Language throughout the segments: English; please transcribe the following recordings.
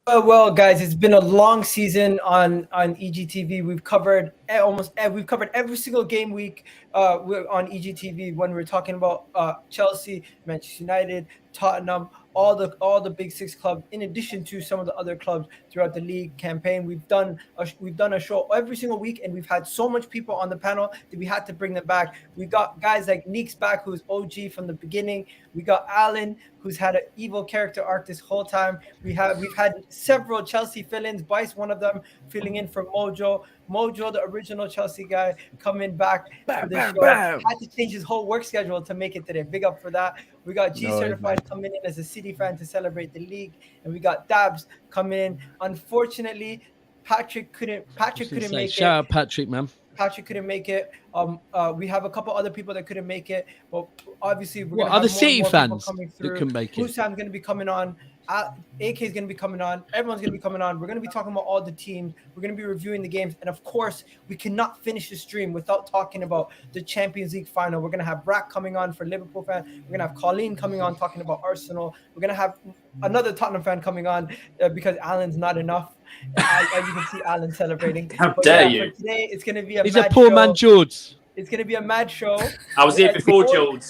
Well, guys, it's been a long season on EGTV. We've covered every single game week on EGTV when we're talking about Chelsea, Manchester United, Tottenham, all the big six clubs. In addition to some of the other clubs throughout the league campaign, we've done a show every single week, and we've had so much people on the panel that we had to bring them back. We got guys like Neek's back, who's OG from the beginning. We got Alan, who's had an evil character arc this whole time. We've had several Chelsea fill-ins. Bice, one of them, filling in for Mojo. Mojo, the original Chelsea guy, coming back for the show. Had to change his whole work schedule to make it today. Big up for that. We got G Certified coming in as a City fan to celebrate the league, and we got Dabs coming in. Unfortunately, Patrick couldn't make it. Shout out Patrick, man. Patrick couldn't make it. We have a couple other people that couldn't make it, but obviously we're gonna other have City more fans coming that through. couldn't make it. Husam's going to be coming on. AK is going to be coming on. Everyone's going to be coming on. We're going to be talking about all the teams. We're going to be reviewing the games, and of course, we cannot finish the stream without talking about the Champions League final. We're going to have Brack coming on for Liverpool fan. We're going to have Colleen coming on talking about Arsenal. We're going to have another Tottenham fan coming on because Alan's not enough. As you can see, Alan celebrating. How dare you? Today, it's going to be a He's mad a poor show. man, George. It's going to be a mad show. I was here before George.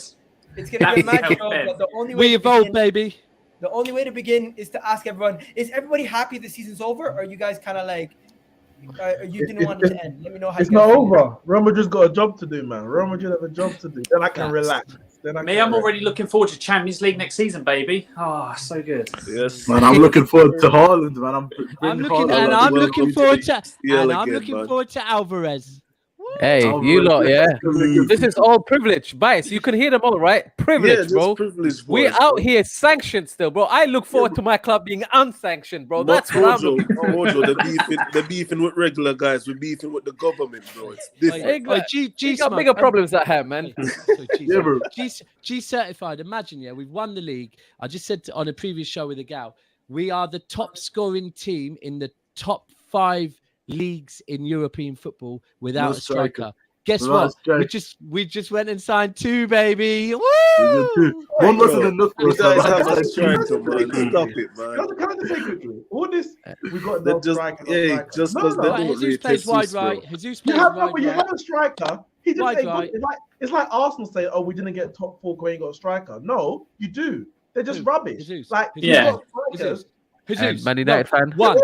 It's going to be a mad show, but the only way We evolved, baby. The only way to begin is to ask everyone, is everybody happy the season's over? Or are you guys kind of like, you didn't want it to end? Let me know how it's not over. Real Madrid's got a job to do, man. Real Madrid have a job to do. Then I can relax. I'm already looking forward to Champions League next season, baby. Oh, so good. Yes, man. I'm looking forward to Haaland, man. I'm looking forward to Alvarez. Hey, you lot, yeah. This is all privilege. Bias, you can hear them all, right? Privilege, bro. We're out here sanctioned still, bro. I look forward to my club being unsanctioned, bro. That's what I'm looking for. They're beefing with regular guys. We're beefing with the government, bro. It's different. G got bigger problems at hand, man. Yeah, bro. G certified. Imagine, yeah, we've won the league. I just said on a previous show with Egal, we are the top scoring team in the top 5 leagues in European football without a striker. Guess what? We just went and signed 2, baby. Woo! One wasn't enough for us. Have a striker, man. Stop it, man. Can I just say quickly? All this we got no striker. Yeah, just because they don't Jesus really plays wide right. Jesus plays wide right. You have a striker. He didn't say right. It's like Arsenal say, "Oh, we didn't get top 4 because you got a striker." No, you do. They're just rubbish. Jesus. Like Yeah. strikers. Jesus. Man United fan. One.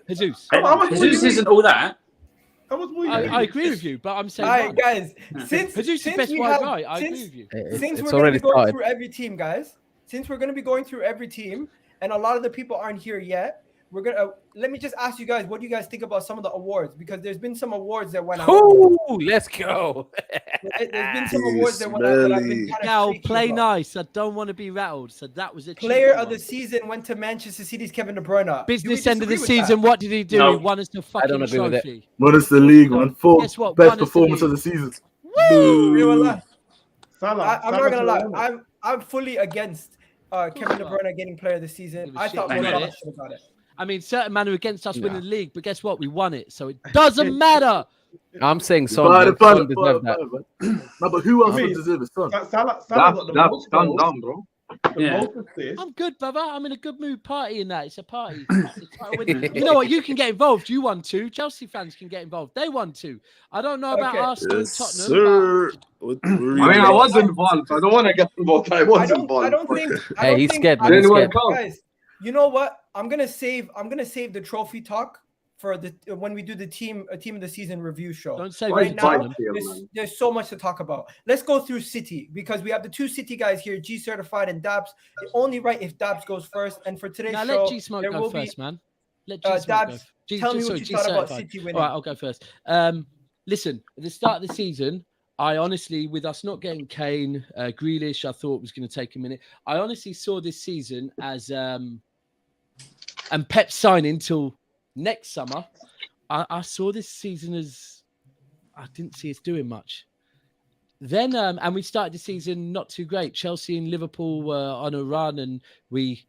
Jesus. Jesus isn't all that. I agree with you, but I'm saying. All right, guys. Since best we wide have, right, I agree with you. Since we're going to be going through every team, guys. Since we're going to be going through every team, and a lot of the people aren't here yet, we're gonna let me just ask you guys, what do you guys think about some of the awards? Because there's been some awards that went out. Ooh, let's go. There's been some awards that went out that I've been kind Now of play about. nice. I don't want to be rattled. So that was a Player of the season went to Manchester City's Kevin De Bruyne. business end of the season. What did he do? No. He won us the I don't fucking agree with it. trophy. What is the league, man? Guess what? Best One is the performance league. of the season. I'm not gonna lie. I'm fully against Kevin De Bruyne getting player of the season. I thought Ronaldo should have got it. I mean, certain man were against us winning the league, but guess what? We won it, so it doesn't matter. I'm saying Son deserved that. No, but who else would deserve it? Son. Salah got the most goals. Down, bro. Yeah. I'm good, brother. I'm in a good mood. Party in that. It's a party. You know what? You can get involved. You won 2. Chelsea fans can get involved. They won 2. I don't know about Arsenal and Tottenham. Sir. I was involved. I don't want to get involved. I was involved. I don't think. Hey, he's scared. He's scared. Guys, you know what? I'm gonna save the trophy talk for the when we do the team of the season review show. Don't say right now. Tottenham. There's so much to talk about. Let's go through City because we have the 2 City guys here, G Certified and Dabs. Only right if Dabs goes first. And for today's show, let G Smoke go first, man. Let G Smoke Dabs, go. tell me what you thought about City winning. All right, I'll go first. Listen, at the start of the season, I honestly, with us not getting Kane, Grealish, I thought was going to take a minute. I honestly saw this season as and Pep signing till next summer. I saw this season as I didn't see us doing much. Then and we started the season not too great. Chelsea and Liverpool were on a run, and we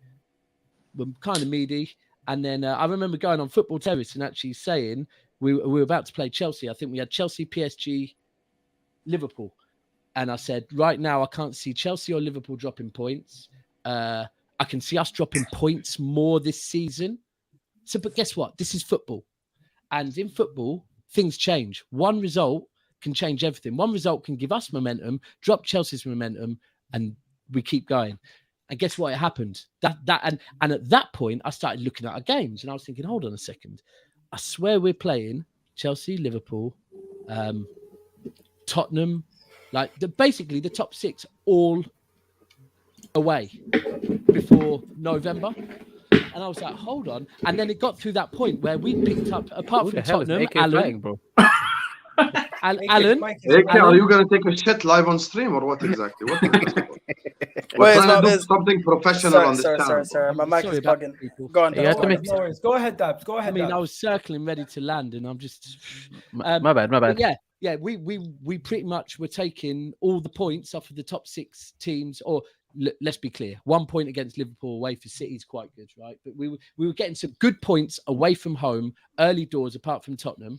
were kind of meaty. And then I remember going on Football Terrace and actually saying we were about to play Chelsea. I think we had Chelsea, PSG, Liverpool. And I said, right now, I can't see Chelsea or Liverpool dropping points. I I can see us dropping points more this season. So, but guess what? This is football. And in football, things change. One result can change everything. One result can give us momentum, drop Chelsea's momentum, and we keep going. And guess what? It happened. And at that point, I started looking at our games and I was thinking, hold on a second. I swear we're playing Chelsea, Liverpool, Tottenham, basically the top 6 all away before November. And I was like, hold on. And then it got through that point where we picked up, apart from Tottenham, Alan, bro. Alan. Are you going to take a shit live on stream or what exactly? What We're trying to do something professional on this channel. Sorry. My mic is bugging. Go on. No worries. Go ahead, Dabs. Go ahead. I was circling ready to land and I'm just... my bad. Yeah, we pretty much were taking all the points off of the top 6 teams, or let's be clear, 1 point against Liverpool away for City is quite good, right? But we were getting some good points away from home, early doors, apart from Tottenham,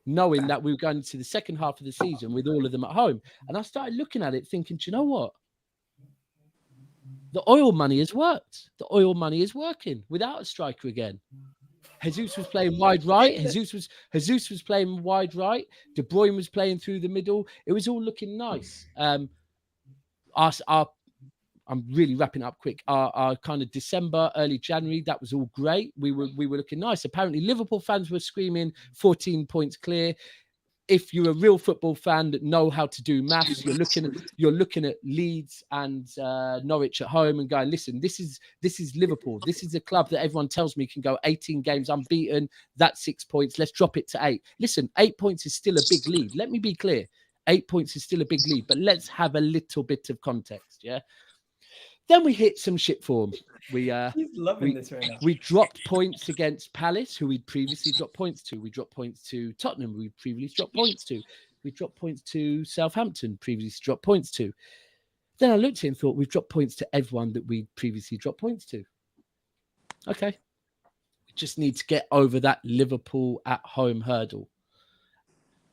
knowing that we were going into the second half of the season with all of them at home. And I started looking at it thinking, do you know what? The oil money has worked. The oil money is working without a striker again. Jesus was playing wide right. Jesus was playing wide right. De Bruyne was playing through the middle. It was all looking nice. I'm really wrapping up quick. Our kind of December, early January, that was all great. We were looking nice. Apparently, Liverpool fans were screaming 14 points clear. If you're a real football fan that know how to do maths, you're looking at Leeds and Norwich at home and going, listen, this is Liverpool. This is a club that everyone tells me can go 18 games unbeaten. That's 6 points. Let's drop it to 8. Listen, 8 points is still a big lead. Let me be clear. 8 points is still a big lead, but let's have a little bit of context. Yeah. Then we hit some shit form. He's loving this right now. We dropped points against Palace, who we'd previously dropped points to. We dropped points to Tottenham, who we'd previously dropped points to. We dropped points to Southampton, previously dropped points to. Then I looked at it and thought, we've dropped points to everyone that we previously dropped points to. Okay. We just need to get over that Liverpool at home hurdle.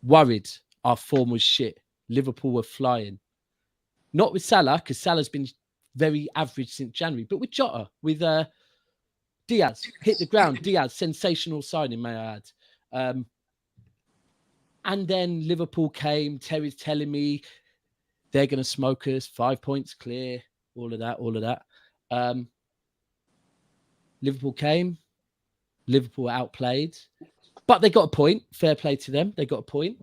Worried our form was shit. Liverpool were flying. Not with Salah, because Salah's been very average since January, but with Jota, with Diaz, hit the ground. Diaz, sensational signing, may I add. And then Liverpool came. Terry's telling me they're going to smoke us, 5 points clear, all of that. Liverpool came. Liverpool outplayed, but they got a point. Fair play to them. They got a point.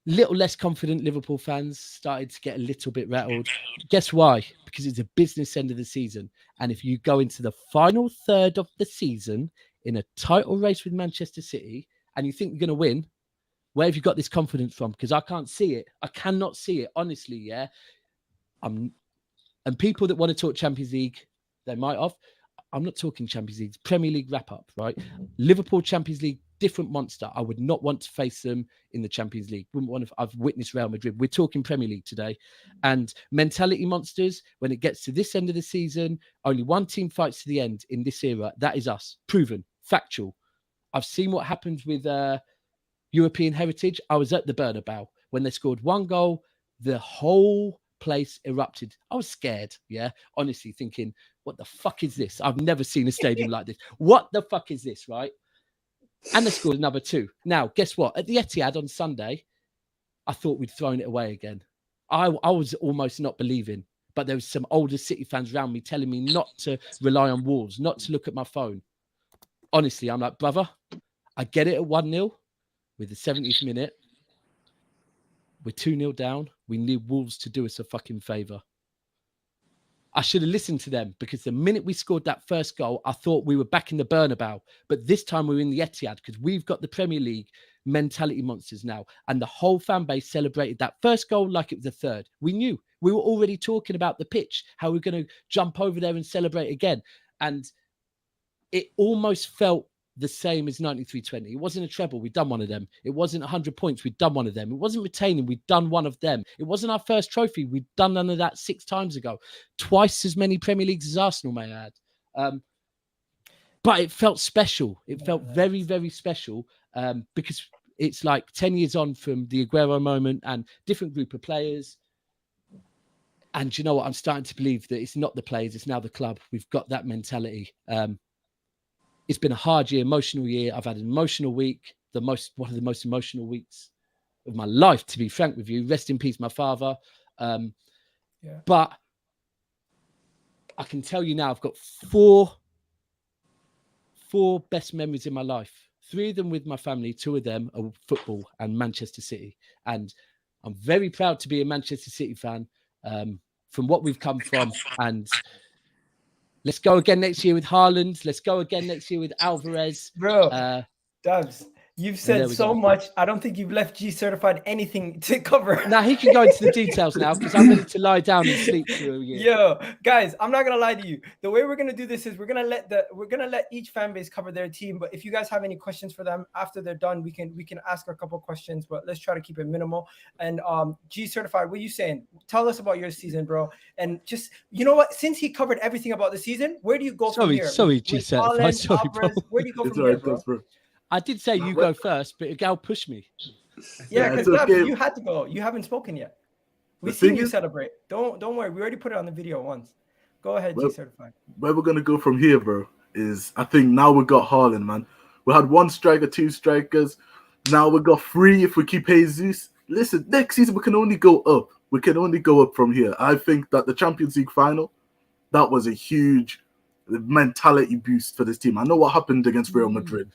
Little less confident Liverpool fans started to get a little bit rattled. Guess why? Because it's a business end of the season. And if you go into the final third of the season in a title race with Manchester City and you think you're going to win, where have you got this confidence from? Because I can't see it. I cannot see it, honestly, yeah? And people that want to talk Champions League, they might have. I'm not talking Champions League. Premier League wrap-up, right? Liverpool Champions League, different monster. I would not want to face them in the Champions League. Wouldn't want to. I've witnessed Real Madrid. We're talking Premier League today. And mentality monsters, when it gets to this end of the season, only one team fights to the end in this era. That is us. Proven. Factual. I've seen what happens with European heritage. I was at the Bernabeu. When they scored one goal, the whole place erupted. I was scared, yeah? Honestly, thinking, what the fuck is this? I've never seen a stadium like this. What the fuck is this, right? And they scored another 2. Now, guess what? At the Etihad on Sunday, I thought we'd thrown it away again. I was almost not believing, but there was some older City fans around me telling me not to rely on Wolves, not to look at my phone. Honestly, I'm like, brother, I get it at 1-0 with the 70th minute. We're 2-0 down. We need Wolves to do us a fucking favour. I should have listened to them because the minute we scored that first goal, I thought we were back in the Bernabeu. But this time we were in the Etihad because we've got the Premier League mentality monsters now. And the whole fan base celebrated that first goal like it was the third. We knew. We were already talking about the pitch, how we're going to jump over there and celebrate again. And it almost felt the same as 93-20. It wasn't a treble. We'd done one of them. It wasn't 100 points. We'd done one of them. It wasn't retaining. We'd done one of them. It wasn't our first trophy. We'd done none of that 6 times ago. Twice as many Premier Leagues as Arsenal, may I add. But it felt special. It felt very, very special because it's like 10 years on from the Aguero moment and different group of players. And you know what? I'm starting to believe that it's not the players, it's now the club. We've got that mentality. It's been a hard year, emotional year. I've had an emotional week, one of the most emotional weeks of my life, to be frank with you. Rest in peace, my father. But I can tell you now, I've got four best memories in my life. 3 of them with my family, 2 of them are football and Manchester City. And I'm very proud to be a Manchester City fan from what we've come from. And let's go again next year with Haaland. Let's go again next year with Alvarez. Bro, Dubs, you've said so much. I don't think you've left G Certified anything to cover. Now he can go into the details now because I'm ready to lie down and sleep through a year. Yo, guys, I'm not gonna lie to you. The way we're gonna do this is we're gonna let each fan base cover their team. But if you guys have any questions for them after they're done, we can ask a couple questions. But let's try to keep it minimal. And G Certified, what are you saying? Tell us about your season, bro. And just what? Since he covered everything about the season, where do you go from here? Sorry, G Certified. Sorry, bro. Where do you go from here, bro? I did say you go first, but Egal pushed me. Yeah, because you had to go. You haven't spoken yet. We've seen you celebrate. Don't worry. We already put it on the video once. Go ahead, G Certified. Where we're gonna go from here, bro, is I think now we got Haaland, man. We had 1 striker, 2 strikers. Now we got 3 if we keep Jesus. Listen, next season we can only go up. We can only go up from here. I think that the Champions League final, that was a huge mentality boost for this team. I know what happened against Real Madrid.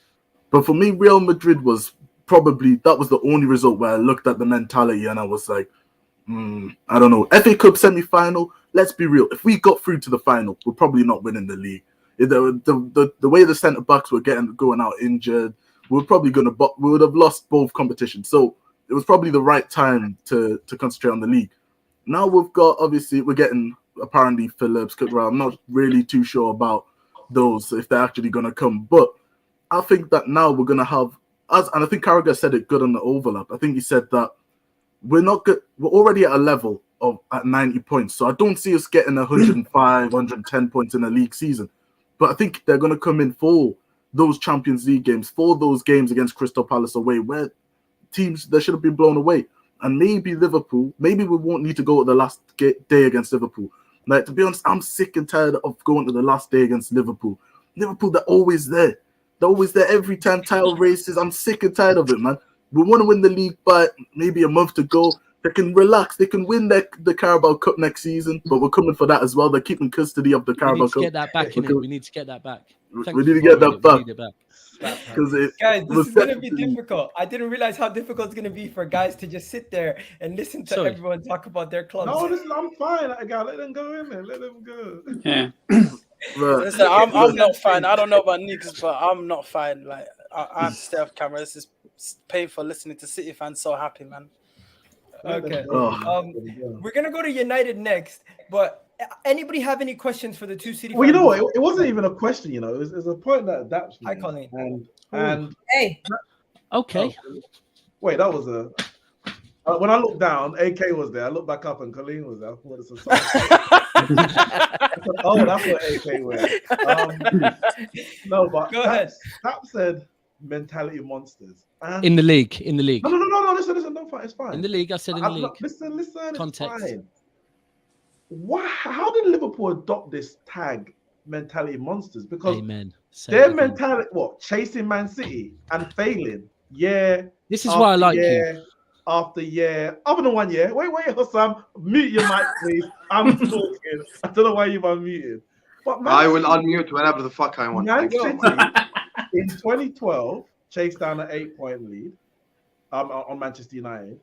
But for me, Real Madrid was that was the only result where I looked at the mentality and I was like, I don't know. FA Cup semi-final, let's be real. If we got through to the final, we're probably not winning the league. The way the centre-backs were going out injured, we would have lost both competitions. So it was probably the right time to concentrate on the league. Now we're getting apparently Phillips, Cookra. I'm not really too sure about those, if they're actually going to come. But I think that now we're going to have, and I think Carragher said it good on the overlap. I think he said that we're not good. We're already at a level at 90 points. So I don't see us getting 105, 110 points in a league season. But I think they're going to come in for those Champions League games, for those games against Crystal Palace away, where teams, they should have been blown away. And maybe Liverpool, maybe we won't need to go to the last day against Liverpool. Like, to be honest, I'm sick and tired of going to the last day against Liverpool. Liverpool, they're always there. They're always there every time title races. I'm sick and tired of it, man. We want to win the league by maybe a month to go. They can relax. They can win the Carabao Cup next season, but we're coming for that as well. They're keeping custody of the Carabao Cup. We need to get that back, we need to get that back. We need to get that back. Guys, this is going to be difficult. I didn't realize how difficult it's going to be for guys to just sit there and listen to everyone talk about their clubs. No, listen, I'm fine. I got let them go in there. Let them go. Yeah. Listen, I'm not fine. I don't know about niggas, but I'm not fine. Like I have to stay off camera. This is painful listening to City fans so happy, man. Okay. We're gonna go to United next, but anybody have any questions for the 2 City? Well, you know what? It wasn't even a question. It was a point that adapts. Hi, Colleen. And hey. Okay. Wait, that was a. When I looked down, AK was there. I looked back up and Colleen was there. I thought it's a oh, that's what AK was. No, but go ahead. That said mentality monsters. In the league. No. Listen. Don't fight. It's fine. In the league, I said in the league. Listen. Context. It's fine. How did Liverpool adopt this tag mentality monsters? Because their mentality, chasing Man City and failing. Yeah. This is why I like you. After year, other than 1 year. Wait, Hassan, mute your mic, please. I'm talking. I don't know why you've unmuted. But I will unmute whenever the fuck I want. Man City in 2012 chased down an 8-point lead on Manchester United.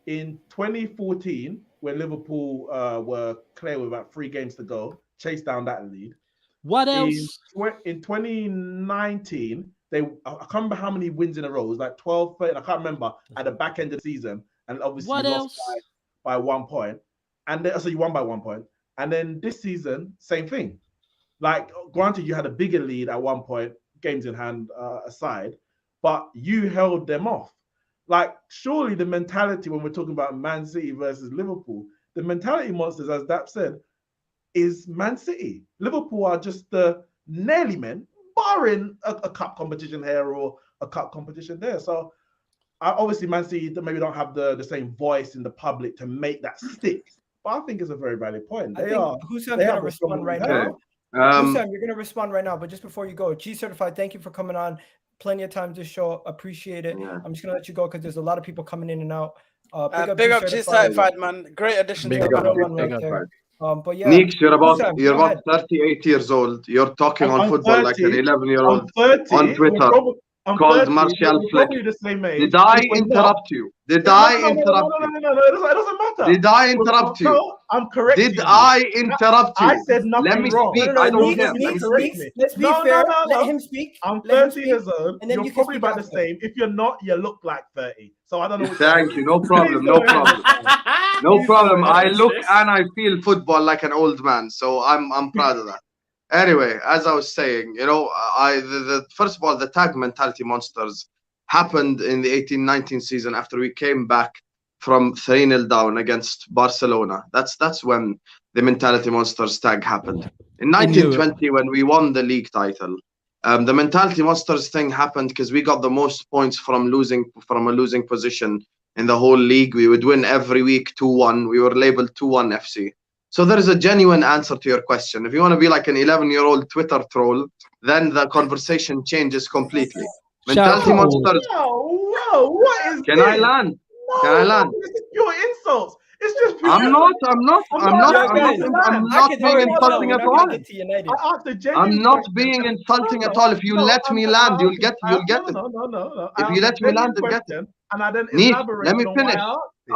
In 2014, when Liverpool were clear with about 3 games to go, chased down that lead. What else? In 2019, I can't remember how many wins in a row. It was like 12, 13. I can't remember at the back end of the season. And obviously lost by 1 point. And then, so you won by 1 point. And then this season, same thing. Like, granted, you had a bigger lead at 1 point, games in hand aside, but you held them off. Like, surely the mentality when we're talking about Man City versus Liverpool, the mentality monsters, as Dap said, is Man City. Liverpool are just the nearly men, barring a cup competition here or a cup competition there. So obviously Man City maybe don't have the same voice in the public to make that stick. But I think it's a very valid point. I think Hussam going to respond right now. Hussam, you're going to respond right now. But just before you go, G Certified, thank you for coming on. Plenty of time to show. Appreciate it. Yeah. I'm just going to let you go because there's a lot of people coming in and out. Big up G Certified, man. Great addition to the panel. But yeah, Neeks, you're about 38 years old. You're talking on football 30, like an 11-year-old on Twitter. Called Martial Flick. Did I interrupt you? Did I interrupt you? No, it doesn't matter. Did I interrupt you? I'm correct. Did I interrupt you? I said nothing Let me wrong. speak. I don't care. Let's be fair. Let him speak. I'm 30 years old. And then you're probably about the same. If you're not, you look like 30. So I don't know. Thank you. No problem. No problem. No problem. I look and I feel football like an old man. So I'm proud of that. Anyway, as I was saying, you know, first of all, the tag mentality monsters happened in the 18-19 season after we came back from 3-0 down against Barcelona. That's when the mentality monsters tag happened. In 1920, when we won the league title, the mentality monsters thing happened because we got the most points from a losing position in the whole league. We would win every week 2-1. We were labeled 2-1 FC. So there is a genuine answer to your question. If you want to be like an 11-year-old Twitter troll, then the conversation changes completely. Mentality monsters. Whoa, what is Can I land? Can I land? This is pure insults. It's just pure I'm not being insulting at all. I'm not being insulting at all. If you let me land, you'll get it. No. If you let me land, you'll get it. And I didn't let me finish.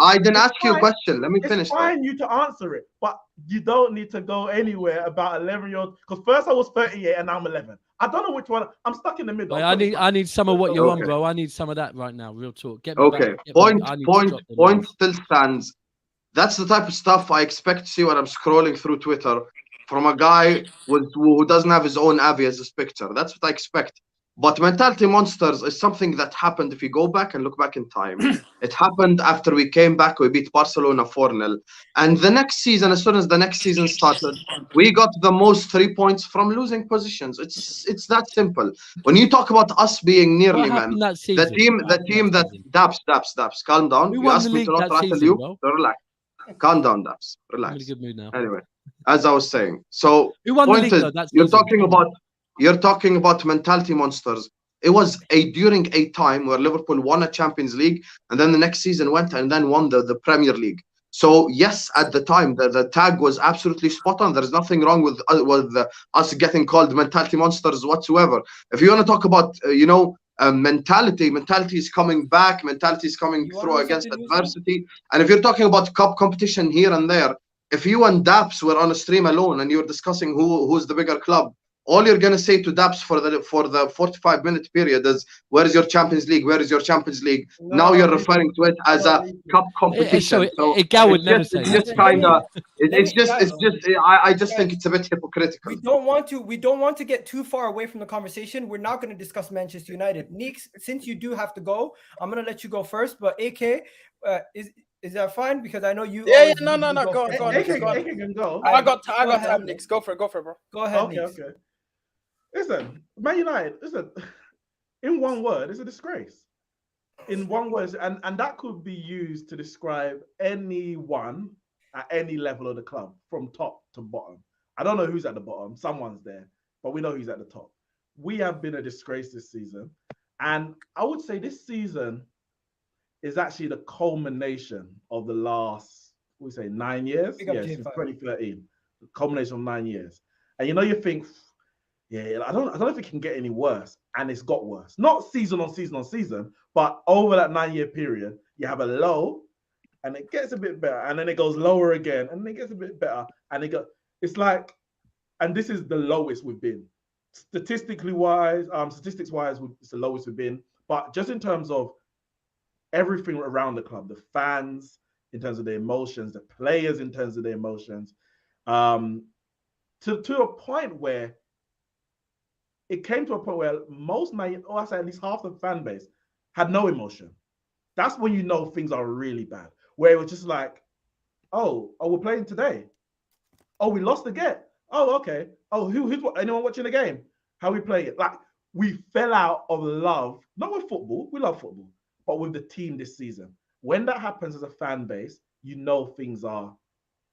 I didn't ask you a question. Let me finish. It's fine you to answer it, but you don't need to go anywhere about 11-year-old. Because first I was 38 and now I'm 11. I don't know which one. I'm stuck in the middle. I need some of what you're on, bro. I need some of that right now. Real talk. Get me okay. Back. Point still stands. That's the type of stuff I expect to see when I'm scrolling through Twitter from a guy who doesn't have his own Avi as his picture. That's what I expect. But mentality monsters is something that happened. If you go back and look back in time, it happened after we came back. We beat Barcelona 4-0, and the next season, as soon as the next season started, we got the most 3 points from losing positions. It's that simple. When you talk about us being nearly men, the team that Daps, calm down. You asked me to not rattle you. So relax. Calm down, Daps. Relax. I'm in a good mood now. Anyway, as I was saying, so who won point the league, is, though, you're talking about mentality monsters. It was during a time where Liverpool won a Champions League, and then the next season went and then won the Premier League. So yes, at the time the tag was absolutely spot on. There's nothing wrong with us getting called mentality monsters whatsoever. If you want to talk about mentality is coming back. Mentality is coming through against adversity. And if you're talking about cup competition here and there, if you and Daps were on a stream alone and you're discussing who's the bigger club, all you're gonna say to Daps for the 45-minute period is, "Where is your Champions League? Where is your Champions League?" Now you're referring to it as a cup competition. So Egal would never say that. I just think it's a bit hypocritical. We don't want to get too far away from the conversation. We're not going to discuss Manchester United. Neeks, since you do have to go, I'm going to let you go first. But AK, is that fine? Because I know you. Yeah. No. Go on. AK can go. I got time, Neeks. Go for it, bro. Go ahead, Okay. Listen, Man United, in one word, it's a disgrace. In one word, and that could be used to describe anyone at any level of the club, from top to bottom. I don't know who's at the bottom. Someone's there, but we know who's at the top. We have been a disgrace this season. And I would say this season is actually the culmination of the last, 9 years? Yes, since 2013. The culmination of 9 years. And you think, I don't know if it can get any worse. And it's got worse. Not season on season, but over that 9-year period, you have a low and it gets a bit better. And then it goes lower again and it gets a bit better. And it's like, and this is the lowest we've been. Statistics wise, it's the lowest we've been. But just in terms of everything around the club, the fans, in terms of their emotions, the players in terms of their emotions, to a point where it came to a point where I say at least half the fan base had no emotion. That's when you know things are really bad. Where it was just like, oh, we're playing today. Oh, we lost again. Oh, okay. Oh, anyone watching the game? How we play it? Like, we fell out of love, not with football, we love football, but with the team this season. When that happens as a fan base, you know things are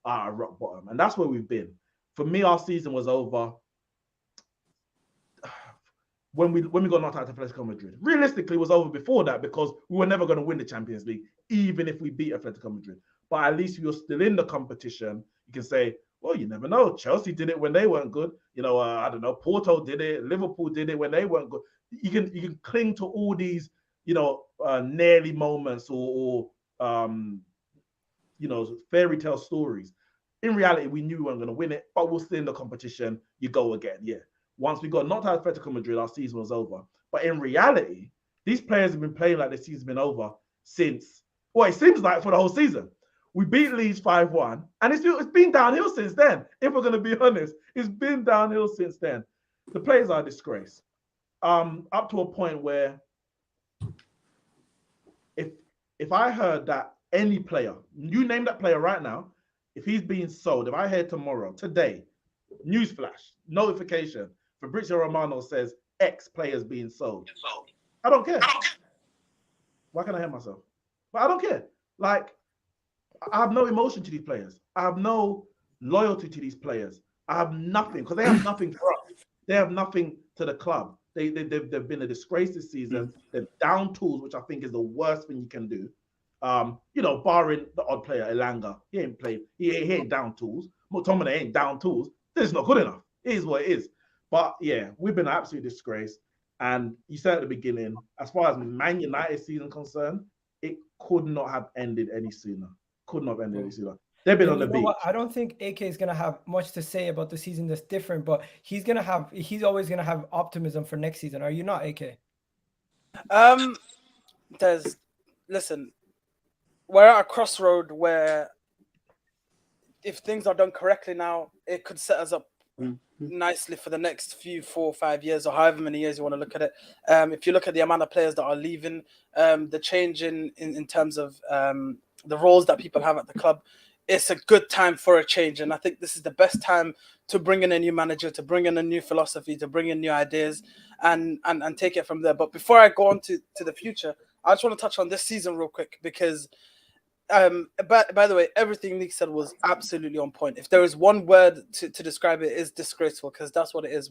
are at rock bottom, and that's where we've been. For me, our season was over when we got knocked out to Atletico Madrid. Realistically, it was over before that because we were never going to win the Champions League, even if we beat Atletico Madrid. But at least we were still in the competition. You can say, well, you never know. Chelsea did it when they weren't good. You know, I don't know. Porto did it. Liverpool did it when they weren't good. You can cling to all these, you know, nearly moments or you know, fairy tale stories. In reality, we knew we weren't going to win it, but we're still in the competition. You go again, yeah. Once we got knocked out of Atletico Madrid, our season was over. But in reality, these players have been playing like the season's been over since, well, it seems like for the whole season. We beat Leeds 5-1, and it's been downhill since then. If we're going to be honest, it's been downhill since then. The players are a disgrace. Up to a point where if I heard that any player, you name that player right now, if he's being sold, if I heard tomorrow, today, newsflash, notification, Fabrizio Romano says X players being sold, I don't care. Why can't I hear myself? But I don't care. Like, I have no emotion to these players. I have no loyalty to these players. I have nothing because they have nothing for us. They have nothing to the club. They've been a disgrace this season. They're down tools, which I think is the worst thing you can do. You know, barring the odd player, Elanga, he ain't played. He ain't down tools. McTominay ain't down tools. This is not good enough. It is what it is. But yeah, we've been an absolute disgrace. And you said at the beginning, as far as Man United season concerned, it could not have ended any sooner. Could not have ended any sooner. They've been on the beach. I don't think AK is gonna have much to say about the season that's different, but he's always gonna have optimism for next season. Are you not, AK? Listen, we're at a crossroad where if things are done correctly now, it could set us up nicely for the next 4 or 5 years, or however many years you want to look at it. If you look at the amount of players that are leaving, the change in terms of the roles that people have at the club, it's a good time for a change. And I think this is the best time to bring in a new manager, to bring in a new philosophy, to bring in new ideas and take it from there. But before I go on to the future, I just want to touch on this season real quick because by the way, everything Nick said was absolutely on point. If there is one word to describe it, is disgraceful, because that's what it is.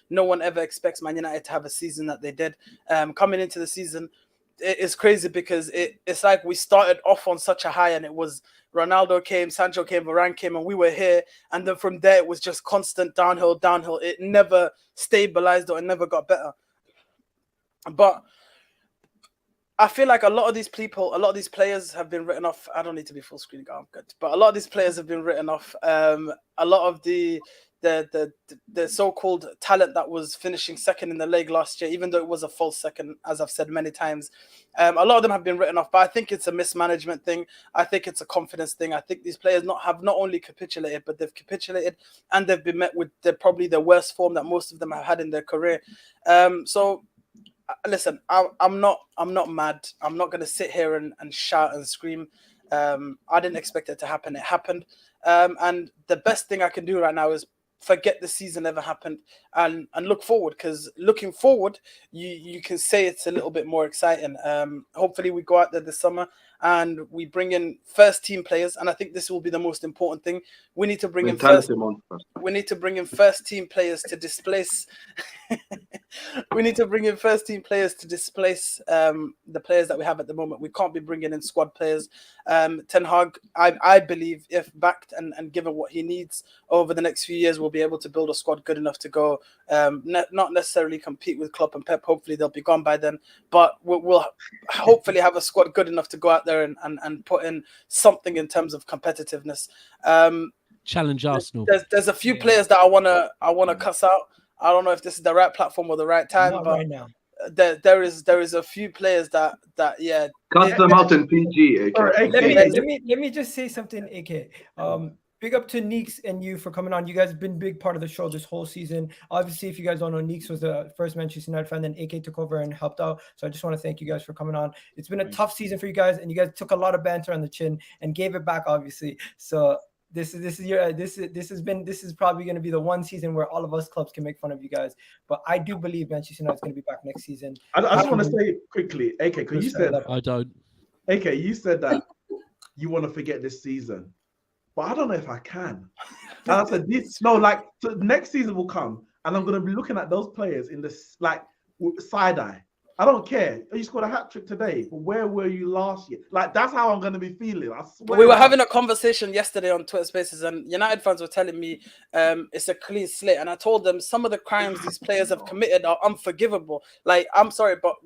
No one ever expects Man United to have a season that they did. Coming into the season, it is crazy because it's like we started off on such a high, and it was Ronaldo came, Sancho came, Varane came, and we were here. And then from there, it was just constant downhill. It never stabilized or it never got better. But I feel like a lot of these players have been written off. I don't need to be full screen, I'm good. But a lot of these players have been written off. A lot of the so-called talent that was finishing second in the league last year, even though it was a false second, as I've said many times, a lot of them have been written off. But I think it's a mismanagement thing. I think it's a confidence thing. I think these players have not only capitulated, but they've capitulated and they've been met with probably the worst form that most of them have had in their career. So listen, I'm not mad. I'm not going to sit here and shout and scream. I didn't expect it to happen. It happened. And the best thing I can do right now is forget the season ever happened and look forward, because looking forward, you can say it's a little bit more exciting. Hopefully we go out there this summer and we bring in first team players, and I think this will be the most important thing. We need to bring in first team players to displace we need to bring in first team players to displace the players that we have at the moment. We can't be bringing in squad players. Ten Hag, I believe, if backed and given what he needs over the next few years, we'll be able to build a squad good enough to go, not necessarily compete with Klopp and Pep. Hopefully they'll be gone by then, but we'll hopefully have a squad good enough to go out there and put in something in terms of competitiveness. Challenge Arsenal. There's a few players that I wanna cuss out. I don't know if this is the right platform or the right time, Not but right now. There is a few players that yeah. Cut them out in PG. AK. Let me just say something, AK. Big up to Neeks and you for coming on. You guys have been a big part of the show this whole season. Obviously, if you guys don't know, Neeks was the first Manchester United fan, then AK took over and helped out. So I just want to thank you guys for coming on. It's been a tough season for you guys, and you guys took a lot of banter on the chin and gave it back, obviously. So this is probably going to be the one season where all of us clubs can make fun of you guys. But I do believe Manchester United is going to be back next season. I just want to say quickly, AK, because you said I don't. AK, you said that you want to forget this season. but I don't know if I can. And I said, so next season will come, and I'm going to be looking at those players in this side eye. I don't care. You scored a hat trick today, but where were you last year? Like, that's how I'm going to be feeling. I swear. We were having a conversation yesterday on Twitter Spaces, and United fans were telling me it's a clean slate. And I told them some of the crimes these players have committed are unforgivable. Like, I'm sorry, but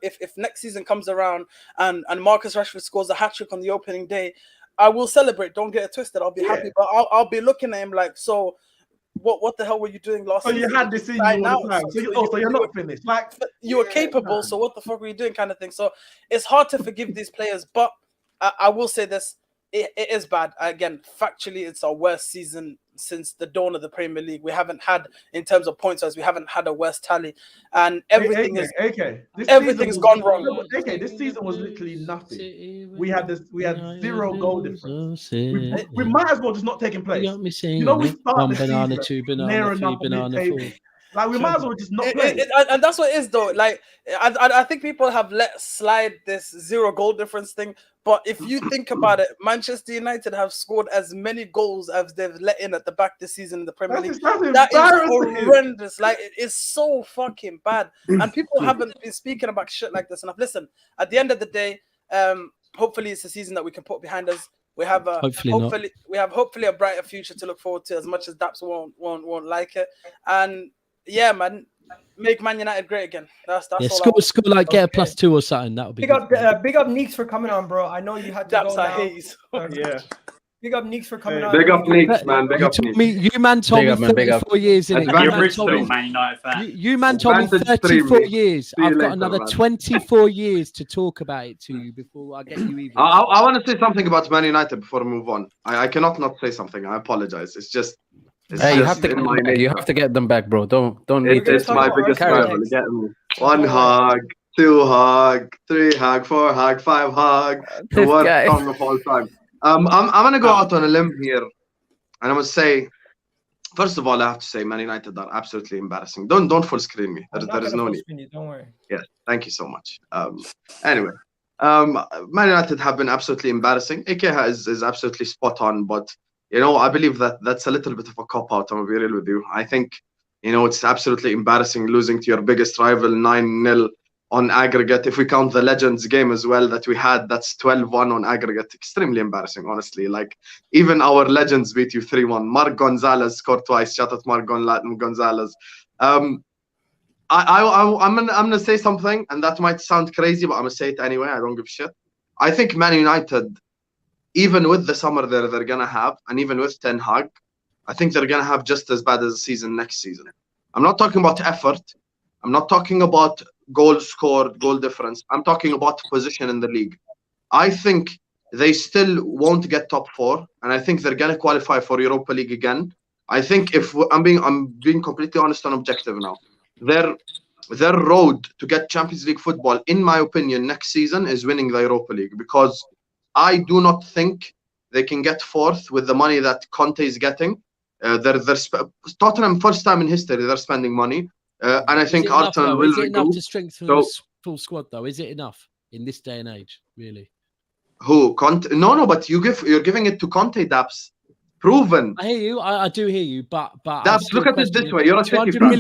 if next season comes around and Marcus Rashford scores a hat trick on the opening day, I will celebrate. Don't get it twisted. I'll be happy, but I'll be looking at him like, so. What the hell were you doing last season? So you had this in you all the time. So you're not finished. Like, you were capable, so what the fuck were you doing, kind of thing. So it's hard to forgive these players, but I will say this. It is bad. Again, factually, it's our worst season since the dawn of the Premier League. We haven't had, in terms of points, we haven't had a worst tally, and everything's gone wrong. This season was literally nothing. We had 0 goal difference. We might as well just not taking place. We start the banana, season 2 banana, 3 banana, 4. Like, we might as well just not play. And that's what it is, though. Like, I think people have let slide this 0 goal difference thing. But if you think about it, Manchester United have scored as many goals as they've let in at the back this season in the Premier League. That is horrendous. Like, it is so fucking bad. And people haven't been speaking about shit like this enough. Listen, at the end of the day, hopefully it's a season that we can put behind us. We have hopefully a brighter future to look forward to, as much as Daps won't like it. And yeah, man, make Man United great again. That's all. School like get a +2 or something. That would be big up Neeks for coming on, bro. I know you had to Daps go I now. hate you. Yeah. Big up Neeks for coming on. Big up Neeks, man. Big up Neeks. You man told me 34 years in it. Man United fan. You man told me 34 years. I've got another 24 years to talk about it to you before I get you even. I want to say something about Man United before we move on. I cannot not say something. I apologize. It's just. Hey, you have to get them back, bro. Don't. It's my biggest rival. Get me. 1 hug, 2 hug, 3 hug, 4 hug, 5 hug. The worst song of all time. I'm gonna go out on a limb here, and I'm gonna say, first of all, I have to say, Man United are absolutely embarrassing. Don't full screen me. There is no need. Don't worry. Yes, thank you so much. Anyway, Man United have been absolutely embarrassing. Ike is absolutely spot on, but. I believe that's a little bit of a cop-out, I'm going to be real with you. I think, it's absolutely embarrassing losing to your biggest rival 9-0 on aggregate. If we count the Legends game as well that we had, that's 12-1 on aggregate. Extremely embarrassing, honestly. Like, even our Legends beat you 3-1. Marc Gonzalez scored twice. Shout out Marc Gonzalez. I'm going to say something, and that might sound crazy, but I'm going to say it anyway. I don't give a shit. I think Man United, even with the summer they're going to have, and even with Ten Hag, I think they're going to have just as bad as a season next season. I'm not talking about effort. I'm not talking about goals scored, goal difference. I'm talking about position in the league. I think they still won't get top 4, and I think they're going to qualify for Europa League again. I think I'm being completely honest and objective now. Their road to get Champions League football, in my opinion, next season is winning the Europa League, because I do not think they can get 4th with the money that Conte is getting. Tottenham, first time in history, they're spending money. And I think Arsenal will. Is it enough to strengthen the full squad, though? Is it enough in this day and age, really? Who? Conte? No, but you're giving it to Conte, Daps. Proven. I hear you. I do hear you, but Daps, look at it this way. You're a City fan.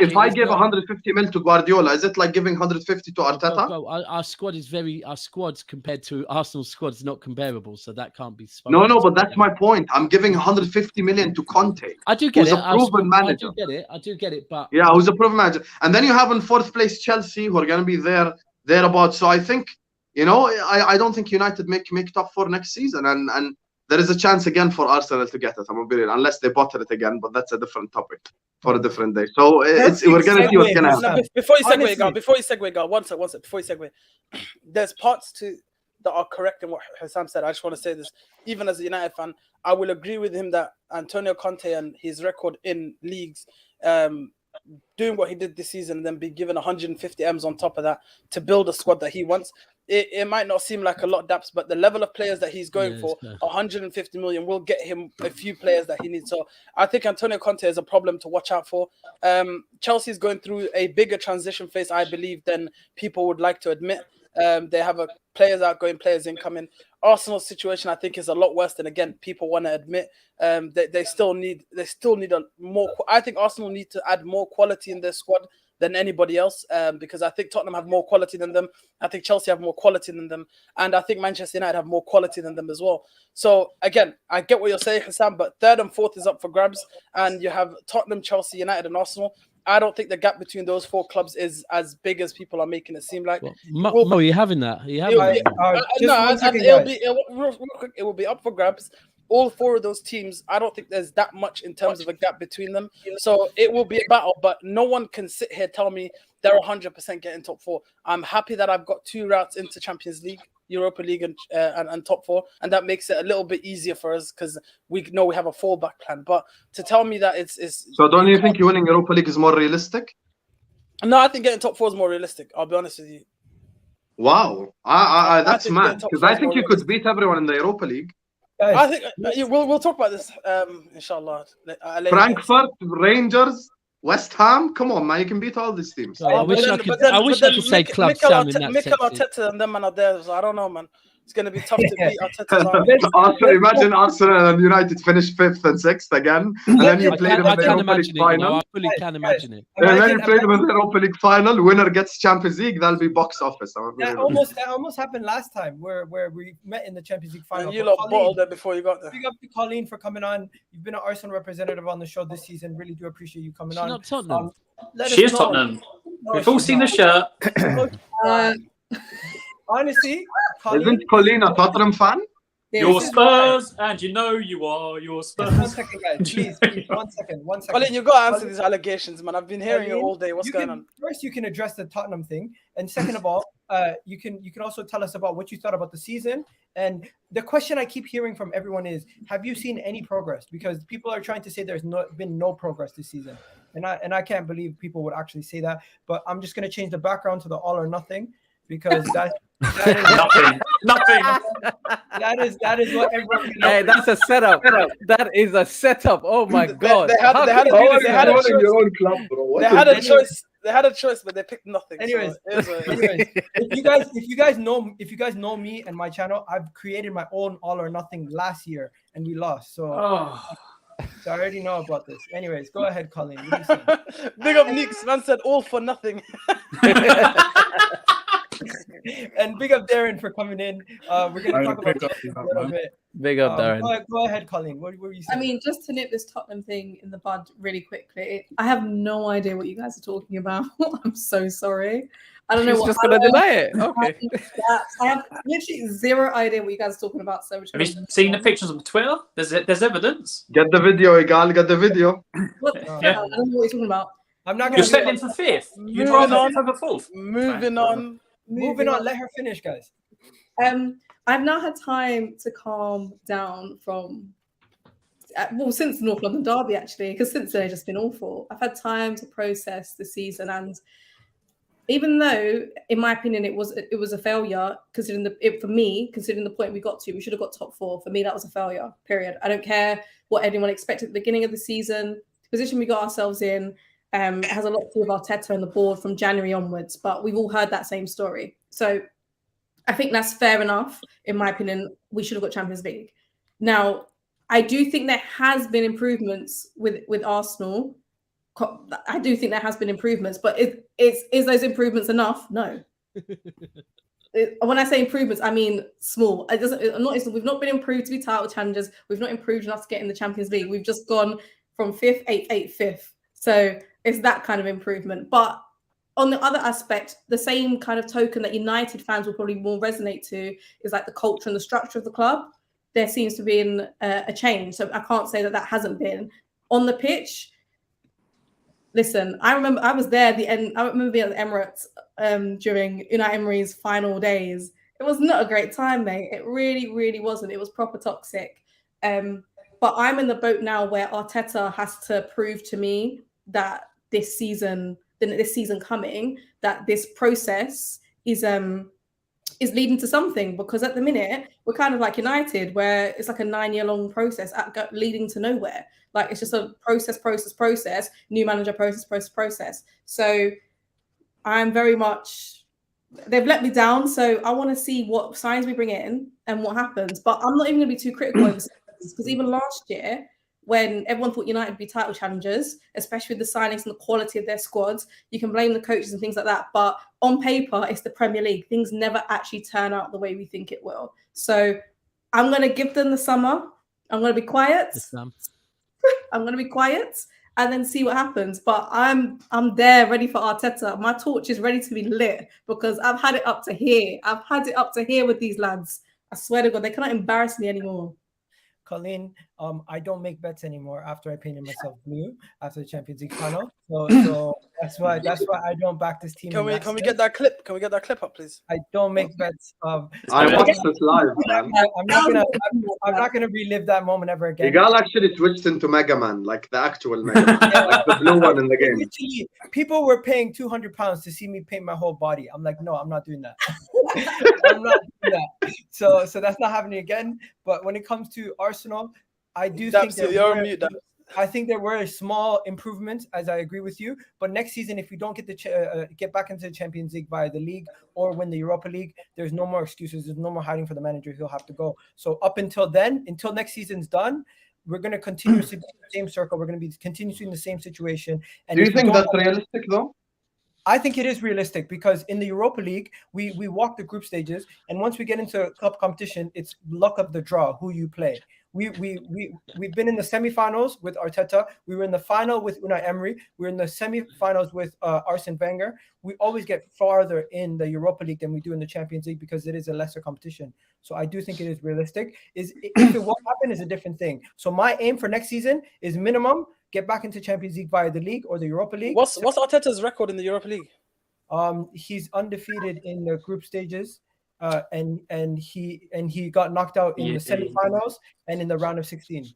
If I give 150 mil to Guardiola, is it like giving 150 to Arteta? Bro, our squads compared to Arsenal's squad is not comparable, so that can't be spoken. No, but that's my point. I'm giving 150 million to Conte. I do get it. Who's a proven manager. I do get it, but yeah, who's a proven manager. And then you have in 4th place Chelsea, who are going to be thereabouts. So I think, I don't think United make top 4 next season, and there is a chance again for Arsenal to get it. I'm gonna be real, unless they bottle it again, but that's a different topic for a different day. So we're gonna see what's gonna happen. Before you segue, Gal, one sec. Before you segue, there's parts that are correct in what Hassam said. I just want to say this, even as a United fan, I will agree with him that Antonio Conte and his record in leagues, doing what he did this season, and then be given 150 M's on top of that to build a squad that he wants. It might not seem like a lot, Daps, but the level of players that he's going for, 150 million, will get him a few players that he needs. So I think Antonio Conte is a problem to watch out for. Chelsea is going through a bigger transition phase, I believe, than people would like to admit. They have players outgoing, players incoming. Arsenal's situation, I think, is a lot worse than, again, people want to admit. They still need a more. I think Arsenal need to add more quality in their squad than anybody else, because I think Tottenham have more quality than them. I think Chelsea have more quality than them, and I think Manchester United have more quality than them as well. So again, I get what you're saying, Hassan, but third and fourth is up for grabs, and you have Tottenham, Chelsea, United, and Arsenal. I don't think the gap between those 4 clubs is as big as people are making it seem like. Well, Mo, you having that? Are you having that? It will be up for grabs. All 4 of those teams, I don't think there's that much in terms of a gap between them. So it will be a battle, but no one can sit here tell me they're 100% getting top 4. I'm happy that I've got 2 routes into Champions League, Europa League, and top 4, and that makes it a little bit easier for us because we know we have a fallback plan. But to tell me that it's so, don't you think you winning Europa League is more realistic? No, I think getting top 4 is more realistic. I'll be honest with you. Wow, that's mad, because I think you could beat everyone in the Europa League. I think we'll talk about this, inshallah. Frankfurt, Rangers, West Ham. Come on, man, you can beat all these teams. I wish I could say Club Sam in that Mikel Arteta and them man are there, so I don't know, man. It's going to be tough to beat Arteta. Imagine Arsenal and United finish 5th and 6th again, and then you play them in the Europa League final. I fully can imagine it. And then you play them in the Europa League final. Winner gets Champions League. That'll be box office. That almost happened last time, where we met in the Champions League final. And you lot bottled it before you got there. Big up to Colleen for coming on. You've been an Arsenal representative on the show this season. Really do appreciate you coming on. Not Tottenham. She is Tottenham. We've all seen the shirt. Honestly, isn't Colleen a Tottenham fan? You're Spurs, and you know you are. You're Spurs. 1 second, guys. Please, 1 second. 1 second. Colin, you've got to answer these allegations, man. I've been hearing it all day. What's going on? First, you can address the Tottenham thing, and second of all, you can also tell us about what you thought about the season. And the question I keep hearing from everyone is, have you seen any progress? Because people are trying to say there's been no progress this season, and I can't believe people would actually say that. But I'm just going to change the background to the all or nothing, because that is nothing. That is what everyone. Hey, that's a setup. That is a setup. Oh my god! They had a choice. They had a choice, but they picked nothing. Anyways, if you guys know me and my channel, I've created my own all or nothing last year, and we lost. So I already know about this. Anyways, go ahead, Colleen. Big up Nicks, man said all for nothing. And big up Darren for coming in. We're going to talk about this a little bit. Big up, Darren. Go ahead, Colleen. What were you saying? I mean, just to nip this Tottenham thing in the bud really quickly, I have no idea what you guys are talking about. I'm so sorry. I don't know. She's just going to deny it. Okay. I have literally zero idea what you guys are talking about. So have you seen the pictures on Twitter? There's evidence. Get the video, Egal. Get the video. What? I don't know what you're talking about. I'm not going to. You're settling for 5th. You'd rather over 4th. Moving on. Let her finish, guys. I've now had time to calm down from, since the North London derby, actually, because since then it's just been awful. I've had time to process the season, and even though, in my opinion, it was a failure, considering the point we got to, we should have got top 4. For me, that was a failure. Period. I don't care what anyone expected at the beginning of the season. The position we got ourselves in. It has a lot to do with Arteta and the board from January onwards, but we've all heard that same story. So I think that's fair enough. In my opinion, we should have got Champions League. Now, I do think there has been improvements with Arsenal. I do think there has been improvements, but is those improvements enough? No. When I say improvements, I mean small. We've not been improved to be title challengers. We've not improved enough to get in the Champions League. We've just gone from 5th, 8th, 8th, 5th. So it's that kind of improvement. But on the other aspect, the same kind of token that United fans will probably more resonate to is like the culture and the structure of the club. There seems to be a change. So I can't say that hasn't been. On the pitch, listen, I remember I was there at the end. I remember being at the Emirates during Unai Emery's final days. It was not a great time, mate. It really, really wasn't. It was proper toxic. But I'm in the boat now where Arteta has to prove to me that this season coming, that this process is leading to something. Because at the minute, we're kind of like United, where it's like a 9-year-long process leading to nowhere. Like it's just a process, new manager, process. So I'm very much they've let me down. So I want to see what signs we bring in and what happens. But I'm not even going to be too critical over because even last year, when everyone thought United would be title challengers, especially with the signings and the quality of their squads, you can blame the coaches and things like that. But on paper, it's the Premier League. Things never actually turn out the way we think it will. So I'm going to give them the summer. I'm going to be quiet. I'm going to be quiet and then see what happens. But I'm there ready for Arteta. My torch is ready to be lit because I've had it up to here. I've had it up to here with these lads. I swear to God, they cannot embarrass me anymore. Colleen, I don't make bets anymore after I painted myself blue after the Champions League final. So that's why I don't back this team. Can we get that clip? Can we get that clip up, please? I don't make bets. I watched this live, man. I'm not gonna relive that moment ever again. Egal actually switched into Mega Man, like the actual Mega Man, like the blue one in the game. Literally, people were paying £200 to see me paint my whole body. I'm like, no, I'm not doing that. I'm not doing that. So that's not happening again. But when it comes to Arsenal, I do think I think there were small improvements, as I agree with you. But next season, if we don't get get back into the Champions League via the league or win the Europa League, there's no more excuses. There's no more hiding for the manager. He'll have to go. So up until then, until next season's done, we're going to continuously be in the same circle. We're going to be continuously in the same situation. And do you think that's realistic, though? I think it is realistic because in the Europa League, we walk the group stages, and once we get into club competition, it's luck of the draw who you play. We've been in the semifinals with Arteta. We were in the final with Unai Emery. We're in the semifinals with Arsene Wenger. We always get farther in the Europa League than we do in the Champions League because it is a lesser competition. So I do think it is realistic. If it won't happen, is a different thing. So my aim for next season is minimum get back into Champions League via the league or the Europa League. What's Arteta's record in the Europa League? He's undefeated in the group stages. And he got knocked out in the semifinals and in the round of 16.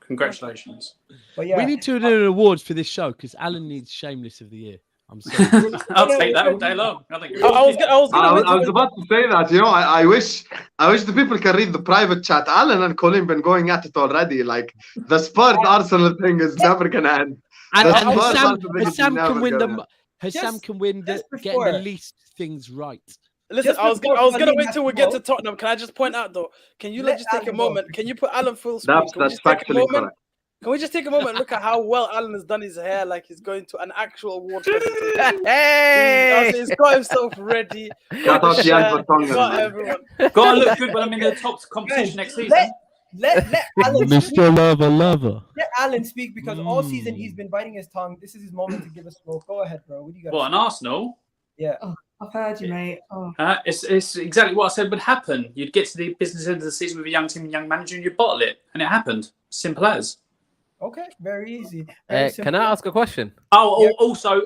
Congratulations! But yeah, we need to do awards for this show because Alan needs Shameless of the Year. I'm sorry. I'll take that all day long. I was about to say that. You know, I wish the people can read the private chat. Alan and Colin been going at it already. Like the Spurs Arsenal thing is never gonna end. Hassam can win getting the least things right. Listen, I was gonna wait till we get to Tottenham. Can I just point out though? Can you just take a moment? Can you put Alan full screen? That's factually correct. Can we just take a moment and look at how well Alan has done his hair, like he's going to an actual award presentation? Hey! He's got himself ready. Got everyone. Gotta look good when I'm in the top competition next season. Let Alan Mr. Lover. Let Alan speak because all season he's been biting his tongue. This is his moment to give us smoke. Go ahead, bro. What do you got? What, an Arsenal? Yeah. Oh, I've heard you, mate. Oh. It's exactly what I said would happen. You'd get to the business end of the season with a young team and young manager and you'd bottle it. And it happened. Simple as. Okay, very easy. Can I ask a question? Oh, yeah. Also,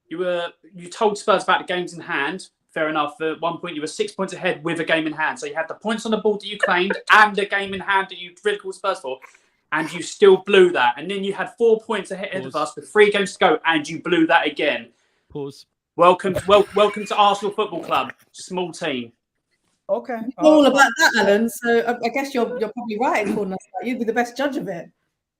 you told Spurs about the games in hand. Fair enough. At one point, you were 6 points ahead with a game in hand. So you had the points on the board that you claimed and the game in hand that you ridiculed Spurs for. And you still blew that. And then you had 4 points ahead of us with 3 games to go and you blew that again. Pause. Welcome to Arsenal Football Club. Small team. Okay. All about that, Alan. So I guess you're probably right in calling us that. You'd be the best judge of it.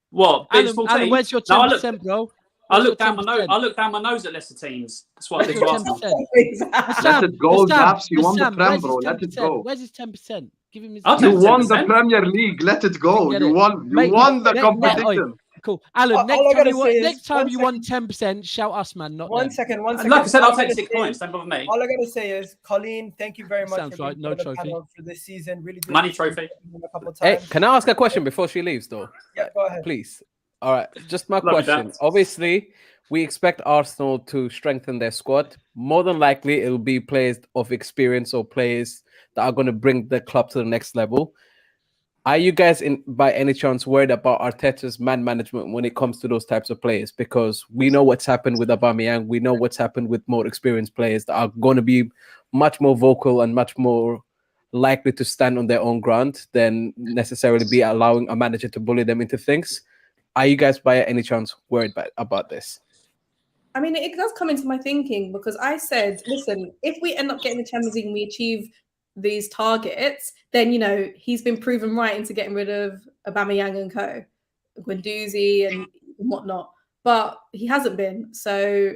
What? Alan, where's your 10%, bro? I look down my nose at Leicester teams. That's what I did last month. Let it go, Daps. You won the Prem, bro. Let it go. Where's his 10%? Give him his. You won the Premier League. Let it go. You won the competition. Cool. Alan, next time you want 10%, shout us, man. Not one second. Like I said, I'll take 6 points. Don't bother me. All I got to say is, Colleen, thank you very much Sounds right. No trophy for this season. Really money trophy. Hey, can I ask a question before she leaves, though? Yeah, go ahead. Please. All right. Just my question. Obviously, we expect Arsenal to strengthen their squad. More than likely, it will be players of experience or players that are going to bring the club to the next level. Are you guys, by any chance, worried about Arteta's man management when it comes to those types of players? Because we know what's happened with Aubameyang. We know what's happened with more experienced players that are going to be much more vocal and much more likely to stand on their own ground than necessarily be allowing a manager to bully them into things. Are you guys, by any chance, worried about this? I mean, it does come into my thinking because I said, listen, if we end up getting the Champions League and we achieve these targets, then, you know, he's been proven right into getting rid of Aubameyang and co, Guendouzi and whatnot, but he hasn't been. So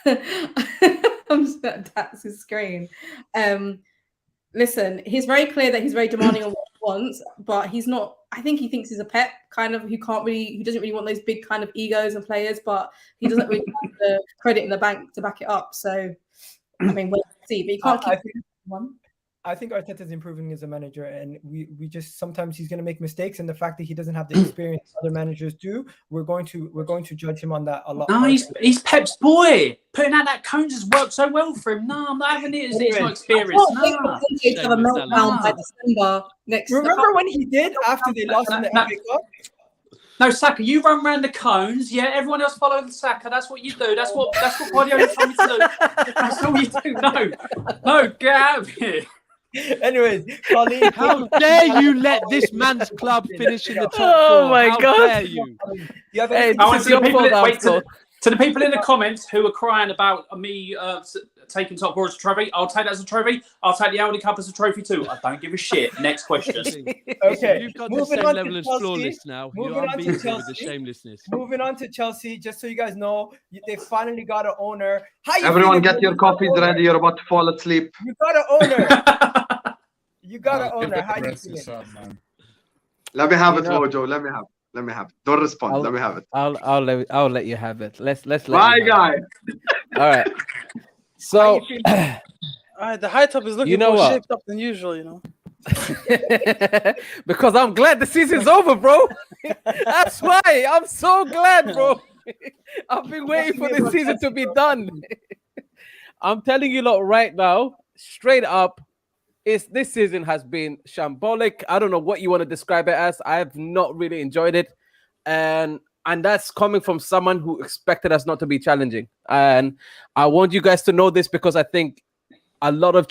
That's his screen. Listen, he's very clear that he's very demanding on what he wants, but he's not. I think he thinks he's a pet, kind of, who doesn't really want those big kind of egos and players, but he doesn't really have the credit in the bank to back it up. So, I mean, we'll see. But you can't keep one. I think Arteta's improving as a manager, and we just sometimes he's going to make mistakes, and the fact that he doesn't have the experience other managers do, we're going to judge him on that a lot. No, he's Pep's boy. Putting out that cones has worked so well for him. No, I'm not having it. He's not experienced. Have a meltdown by December next. Remember when he did after they lost in the FA Cup? No, Saka, you run around the cones. Yeah, everyone else follow the Saka. That's what you do. That's what Guardiola told me to do. That's all you do. No, get out of here. Anyways, Colleen, how dare you let this man's club finish in the top four? Oh my God! How dare you? Hey, to the people in the comments who are crying about me taking top four as a trophy, I'll take that as a trophy. I'll take the Audi Cup as a trophy too. I don't give a shit. Next question. Okay, you've got the same level as flawless now. You're unbeatable with the shamelessness. Moving on to Chelsea, just so you guys know, they finally got an owner. Everyone get your coffees ready. You're about to fall asleep. You got an owner. You got an owner. How you feeling? Let me have it, Mojo. Let me have it. Don't respond. Let me have it. I'll let you have it. Let's let my guy. All right. So the high top is looking more shaped up than usual, you know. Because I'm glad the season's over, bro. That's why I'm so glad, bro. I've been waiting for this season to be done. I'm telling you lot right now, straight up, this season has been shambolic. I don't know what you want to describe it as. I've not really enjoyed it. And that's coming from someone who expected us not to be challenging. And I want you guys to know this because I think a lot of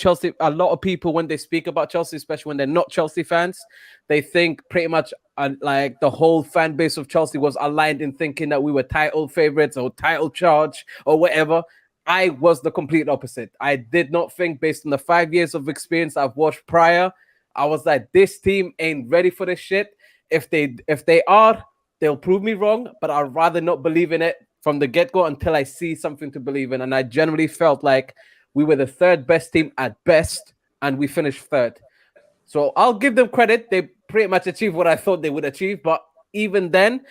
people, when they speak about Chelsea, especially when they're not Chelsea fans, they think pretty much like the whole fan base of Chelsea was aligned in thinking that we were title favorites or title charge or whatever. I was the complete opposite. I did not think, based on the 5 years of experience I've watched prior, I was like, this team ain't ready for this shit. If they are, they'll prove me wrong, but I'd rather not believe in it from the get-go until I see something to believe in. And I generally felt like we were the third best team at best, and we finished third. So I'll give them credit. They pretty much achieved what I thought they would achieve. But even then,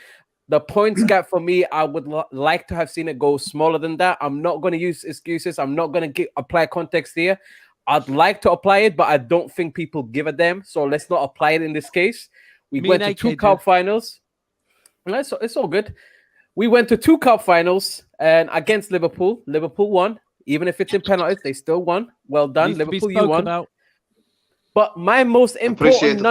the points gap for me, I would like to have seen it go smaller than that. I'm not going to use excuses. I'm not going to apply context here. I'd like to apply it, but I don't think people give a damn. So let's not apply it in this case. We went to 2 cup finals. It's all good. We went to 2 cup finals and against Liverpool. Liverpool won. Even if it's in penalties, they still won. Well done, Liverpool, you won. But my most important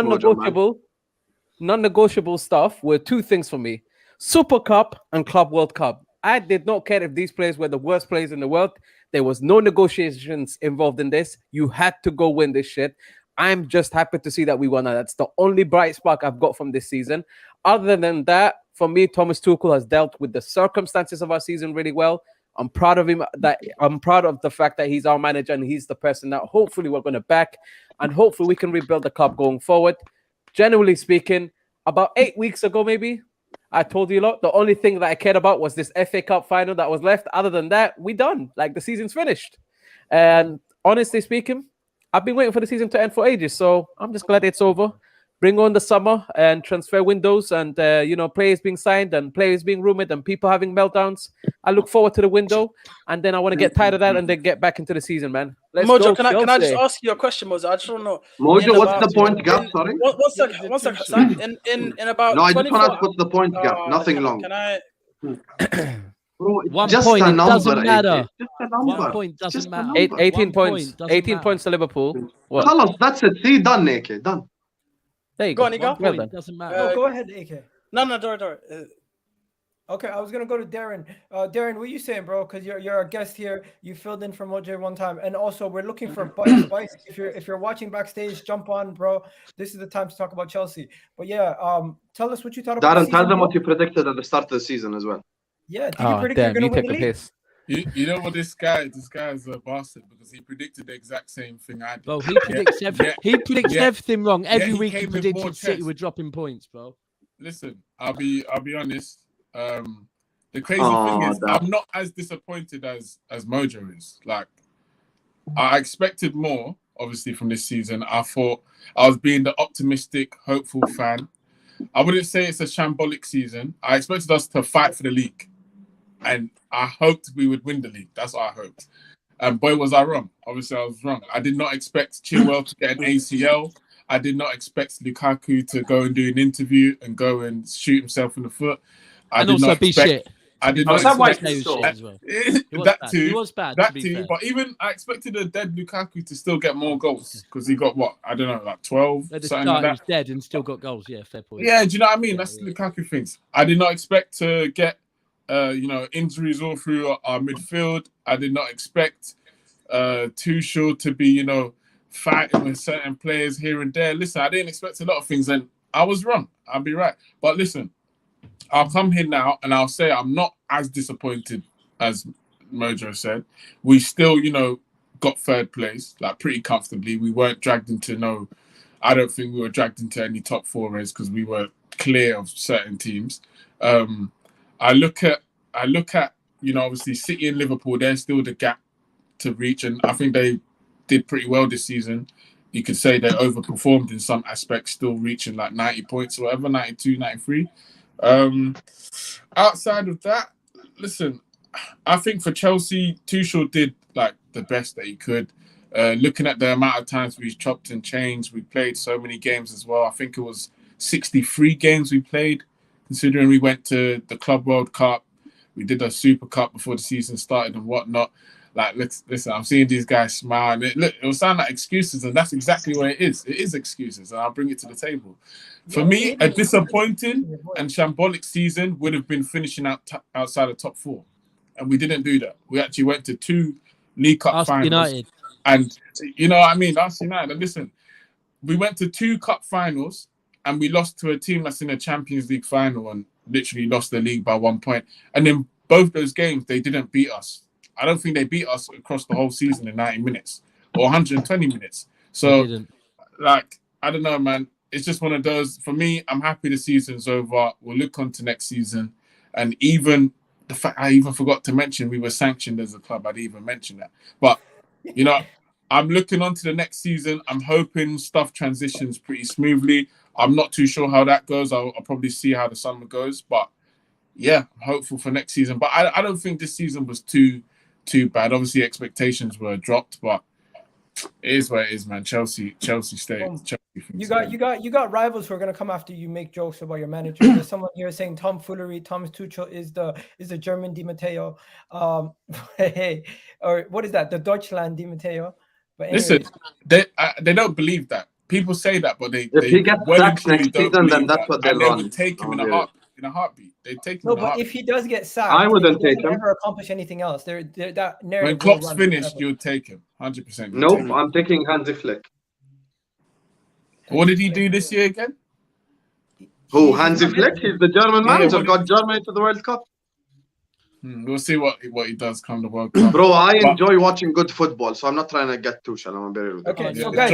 non-negotiable stuff were 2 things for me. Super Cup and Club World Cup. I did not care if these players were the worst players in the world. There was no negotiations involved in this. You had to go win this shit. I'm just happy to see that we won. That's the only bright spark I've got from this season. Other than that, for me, Thomas Tuchel has dealt with the circumstances of our season really well. I'm proud of him. I'm proud of the fact that he's our manager and he's the person that hopefully we're going to back, and hopefully we can rebuild the club going forward. Generally speaking, about 8 weeks ago, maybe, I told you a lot. The only thing that I cared about was this FA Cup final that was left. Other than that, we done. Like, the season's finished. And honestly speaking, I've been waiting for the season to end for ages. So I'm just glad it's over. Bring on the summer and transfer windows and, players being signed and players being rumored and people having meltdowns. I look forward to the window, and then I want to get tired of that and then get back into the season, man. Mojo, can I just ask you a question, Mojo? I just don't know. Mojo, what's the point gap? Sorry. One second. In about. No, I just want to put the point gap. Nothing long. Can I? Bro, 1 just point, a number, it doesn't matter. Just a number. 1 point doesn't matter. 18 points. 18 points to Liverpool. What? Khalas, that's it. See, done, AK. Done. There you go. Egal. It doesn't matter. Go ahead, AK. No, Dora. Okay, I was gonna go to Darren. Darren, what are you saying, bro? Because you're a guest here. You filled in for Mojo one time, and also we're looking for Bice. If you're watching backstage, jump on, bro. This is the time to talk about Chelsea. But yeah, tell us what you thought about. Darren, tell them what you predicted at the start of the season as well. Yeah, did you predict you're gonna win the league? You know what, this guy is a bastard because he predicted the exact same thing I did. Bro, he predicts everything wrong. Every week he predicted City were dropping points, bro. Listen, I'll be honest. The crazy thing is, I'm not as disappointed as Mojo is. Like, I expected more, obviously, from this season. I thought I was being the optimistic, hopeful fan. I wouldn't say it's a shambolic season. I expected us to fight for the league. And I hoped we would win the league. That's what I hoped. And boy, was I wrong. Obviously, I was wrong. I did not expect Chilwell to get an ACL. I did not expect Lukaku to go and do an interview and go and shoot himself in the foot. I did not expect shit. I did not expect that too. He was bad. That too. But even I expected a dead Lukaku to still get more goals because he got what? I don't know, like 12. At the start, he was dead and still got goals. Yeah, fair point. Yeah, do you know what I mean? That's Lukaku things. I did not expect to get injuries all through our midfield. I did not expect Tuchel to be, fighting with certain players here and there. Listen, I didn't expect a lot of things, and I was wrong. I'll be right. But listen, I'll come here now and I'll say I'm not as disappointed as Mojo said. We still, got third place, like pretty comfortably. We weren't dragged into I don't think we were dragged into any top four race because we were clear of certain teams. I look at obviously City and Liverpool, they're still the gap to reach, and I think they did pretty well this season. You could say they overperformed in some aspects, still reaching like 90 points or whatever, 92, 93. Outside of that, listen, I think for Chelsea, Tuchel did like the best that he could. Looking at the amount of times we chopped and changed, we played so many games as well. I think it was 63 games we played, considering we went to the Club World Cup. We did a Super Cup before the season started and whatnot. Like, listen, I'm seeing these guys smile. And it will sound like excuses, and that's exactly what it is. It is excuses, and I'll bring it to the table. For me, a disappointing and shambolic season would have been finishing outside of top four. And we didn't do that. We actually went to 2 League Cup finals. United. And you know what I mean? That's United. And listen, we went to 2 cup finals and we lost to a team that's in a Champions League final and literally lost the league by 1 point. And in both those games, they didn't beat us. I don't think they beat us across the whole season in 90 minutes or 120 minutes. So, I don't know, man. It's just one of those. For me, I'm happy the season's over. We'll look on to next season. And even the fact I even forgot to mention we were sanctioned as a club. I didn't even mention that. But, I'm looking on to the next season. I'm hoping stuff transitions pretty smoothly. I'm not too sure how that goes. I'll probably see how the summer goes. But, yeah, I'm hopeful for next season. But I don't think this season was too bad. Obviously, expectations were dropped, but it is what it is, man. Chelsea stays. You got rivals who are gonna come after you, make jokes about your manager. There's someone here saying Thomas Tuchel is the German Di Matteo. Hey, or what is that? The Deutschland Di Matteo. But anyways, listen, they don't believe that. People say that, but they he gets sacked next season, then that's what they run. They would take him in a heartbeat. They take him. No, but if he does get sacked, I wouldn't take him. Never accomplish anything else. That narrative. When Klopp's finished, you'll take him 100%. Nope, I'm taking Hansi Flick. What did he do this year again? Who? Hansi Flick? He's the German manager. Got Germany to the World Cup. We'll see what he does come the World Cup. Bro, I enjoy watching good football, so I'm not trying to get Tuchel. I'm very rude. Okay, so guys,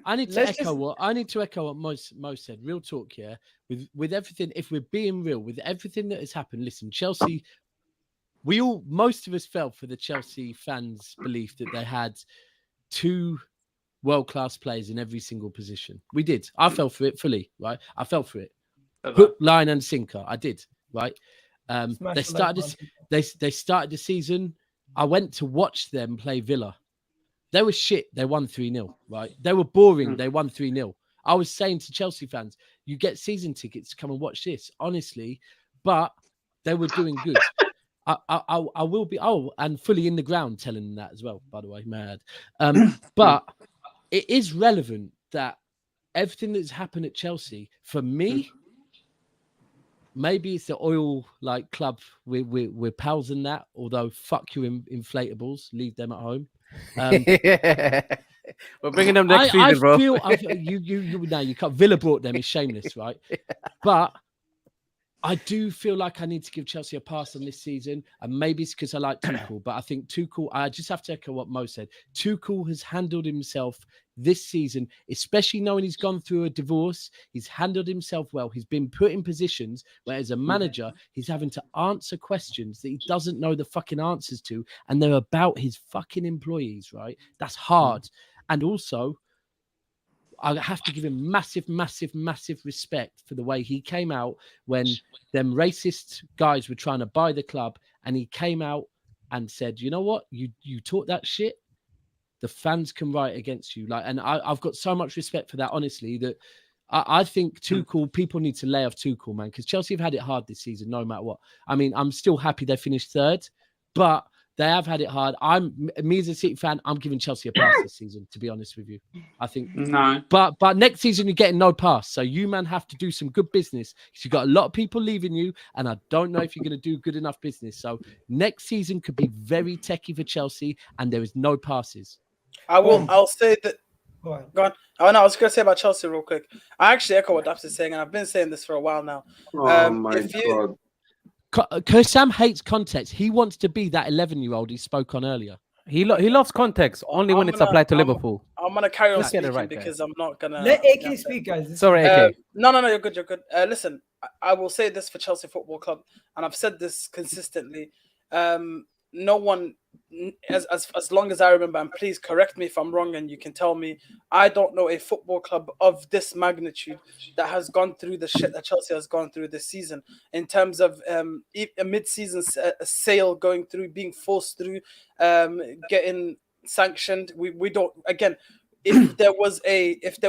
I need to echo what Mo said. Real talk here. With everything, if we're being real, with everything that has happened, listen, Chelsea, most of us fell for the Chelsea fans' belief that they had 2 world-class players in every single position. We did. I fell for it fully, right? I fell for it. Hook, line, and sinker. I did, right? They started the season. I went to watch them play Villa. They were shit. They won 3-0, right? They were boring. They won 3-0. I was saying to Chelsea fans, you get season tickets to come and watch this, honestly. But they were doing good. I will be, and fully in the ground telling them that as well, by the way, mad. But it is relevant that everything that's happened at Chelsea, for me, maybe it's the oil club. We're pals in that, although fuck you inflatables, leave them at home. We're bringing them next season, bro. You can't. Villa brought them. It's shameless, right? But I do feel like I need to give Chelsea a pass on this season, and maybe it's because I like Tuchel. But I think Tuchel. I just have to echo what Mo said. Tuchel has handled himself this season, especially knowing he's gone through a divorce, he's handled himself well. He's been put in positions where, as a manager, he's having to answer questions that he doesn't know the fucking answers to, and they're about his fucking employees, right? That's hard. And also, I have to give him massive, massive, massive respect for the way he came out when them racist guys were trying to buy the club, and he came out and said, you know what, you talk that shit, the fans can write against you. And I've got so much respect for that, honestly, that I think Tuchel, people need to lay off Tuchel, man, because Chelsea have had it hard this season, no matter what. I mean, I'm still happy they finished third, but they have had it hard. Me as a City fan, I'm giving Chelsea a pass this season, to be honest with you. I think no. But next season you're getting no pass. So you, man, have to do some good business, because you've got a lot of people leaving you, and I don't know if you're going to do good enough business. So next season could be very techie for Chelsea, and there is no passes. I'll say that. Go on. Oh no, I was going to say about Chelsea real quick. I actually echo what Daps is saying, and I've been saying this for a while now. Oh my God. Sam hates context. He wants to be that 11-year-old he spoke on earlier. He loves context only when it's applied to Liverpool. I'm gonna carry on speaking because I'm not gonna let AK speak, guys. Sorry, AK. No, you're good. Listen, I will say this for Chelsea Football Club, and I've said this consistently. No one, as long as I remember, and please correct me if I'm wrong, and you can tell me, I don't know a football club of this magnitude that has gone through the shit that Chelsea has gone through this season, in terms of a mid-season sale going through, being forced through, getting sanctioned. We don't, again, if there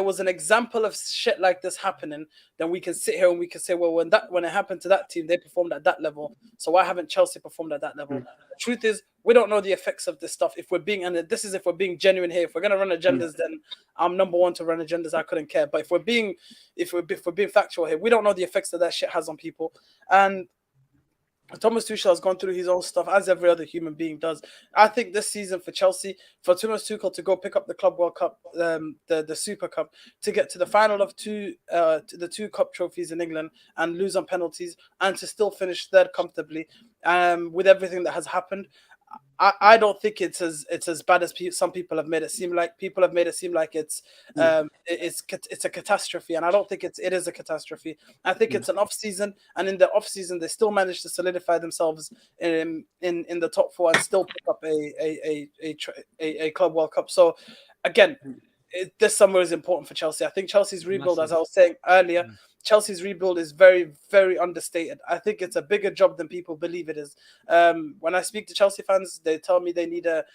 was an example of shit like this happening, then we can sit here and we can say, well, when it happened to that team, they performed at that level. So why haven't Chelsea performed at that level? The truth is, we don't know the effects of this stuff. If we're being genuine here, if we're gonna run agendas, then I'm number one to run agendas. I couldn't care. But if we're being factual here, we don't know the effects that shit has on people. And Thomas Tuchel has gone through his own stuff, as every other human being does. I think this season for Chelsea, for Thomas Tuchel to go pick up the Club World Cup, the Super Cup, to get to the final of the two cup trophies in England and lose on penalties, and to still finish third comfortably, with everything that has happened, I don't think it's as bad as some people have made it seem like. People have made it seem like it's a catastrophe, and I don't think it is a catastrophe. I think it's an off season, and in the off season they still managed to solidify themselves in the top four and still pick up a Club World Cup. So again, this summer is important for Chelsea. I think Chelsea's rebuild, as I was saying earlier, Chelsea's rebuild is very, very understated. I think it's a bigger job than people believe it is. When I speak to Chelsea fans, they tell me they need a